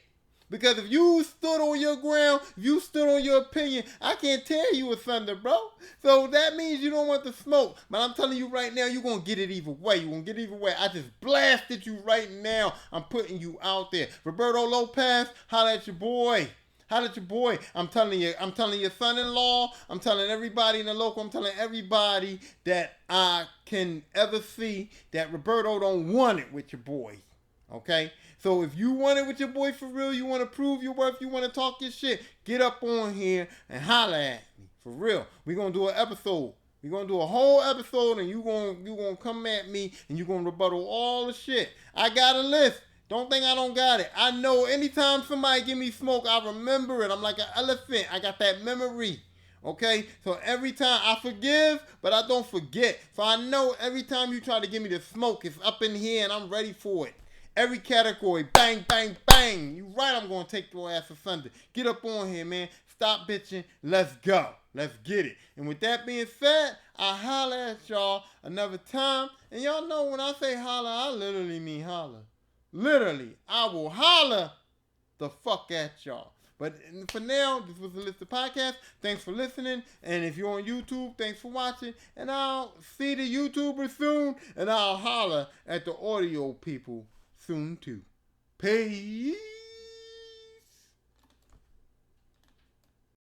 Because if you stood on your ground, if you stood on your opinion, I can't tear you asunder, bro. So that means you don't want the smoke. But I'm telling you right now, you're going to get it either way. You're going to get it either way. I just blasted you right now. I'm putting you out there. Roberto Lopez, holla at your boy. Holla at your boy. I'm telling your son-in-law. I'm telling everybody in the local. I'm telling everybody that I can ever see that Roberto don't want it with your boy. Okay? So if you want it with your boy for real, you want to prove your worth, you want to talk your shit, get up on here and holla at me. For real. We're going to do an episode. We're going to do a whole episode and you gonna come at me and you're going to rebuttal all the shit. I got a list. Don't think I don't got it. I know anytime somebody give me smoke, I remember it. I'm like an elephant. I got that memory. Okay? So every time I forgive, but I don't forget. So I know every time you try to give me the smoke, it's up in here and I'm ready for it. Every category, bang, bang, bang. You right, I'm going to take your ass asunder. Get up on here, man. Stop bitching. Let's go. Let's get it. And with that being said, I holla at y'all another time. And y'all know when I say holla, I literally mean holla. Literally, I will holla the fuck at y'all. But for now, this was the Lisper Podcast. Thanks for listening. And if you're on YouTube, thanks for watching. And I'll see the YouTubers soon. And I'll holla at the audio people soon too. Peace.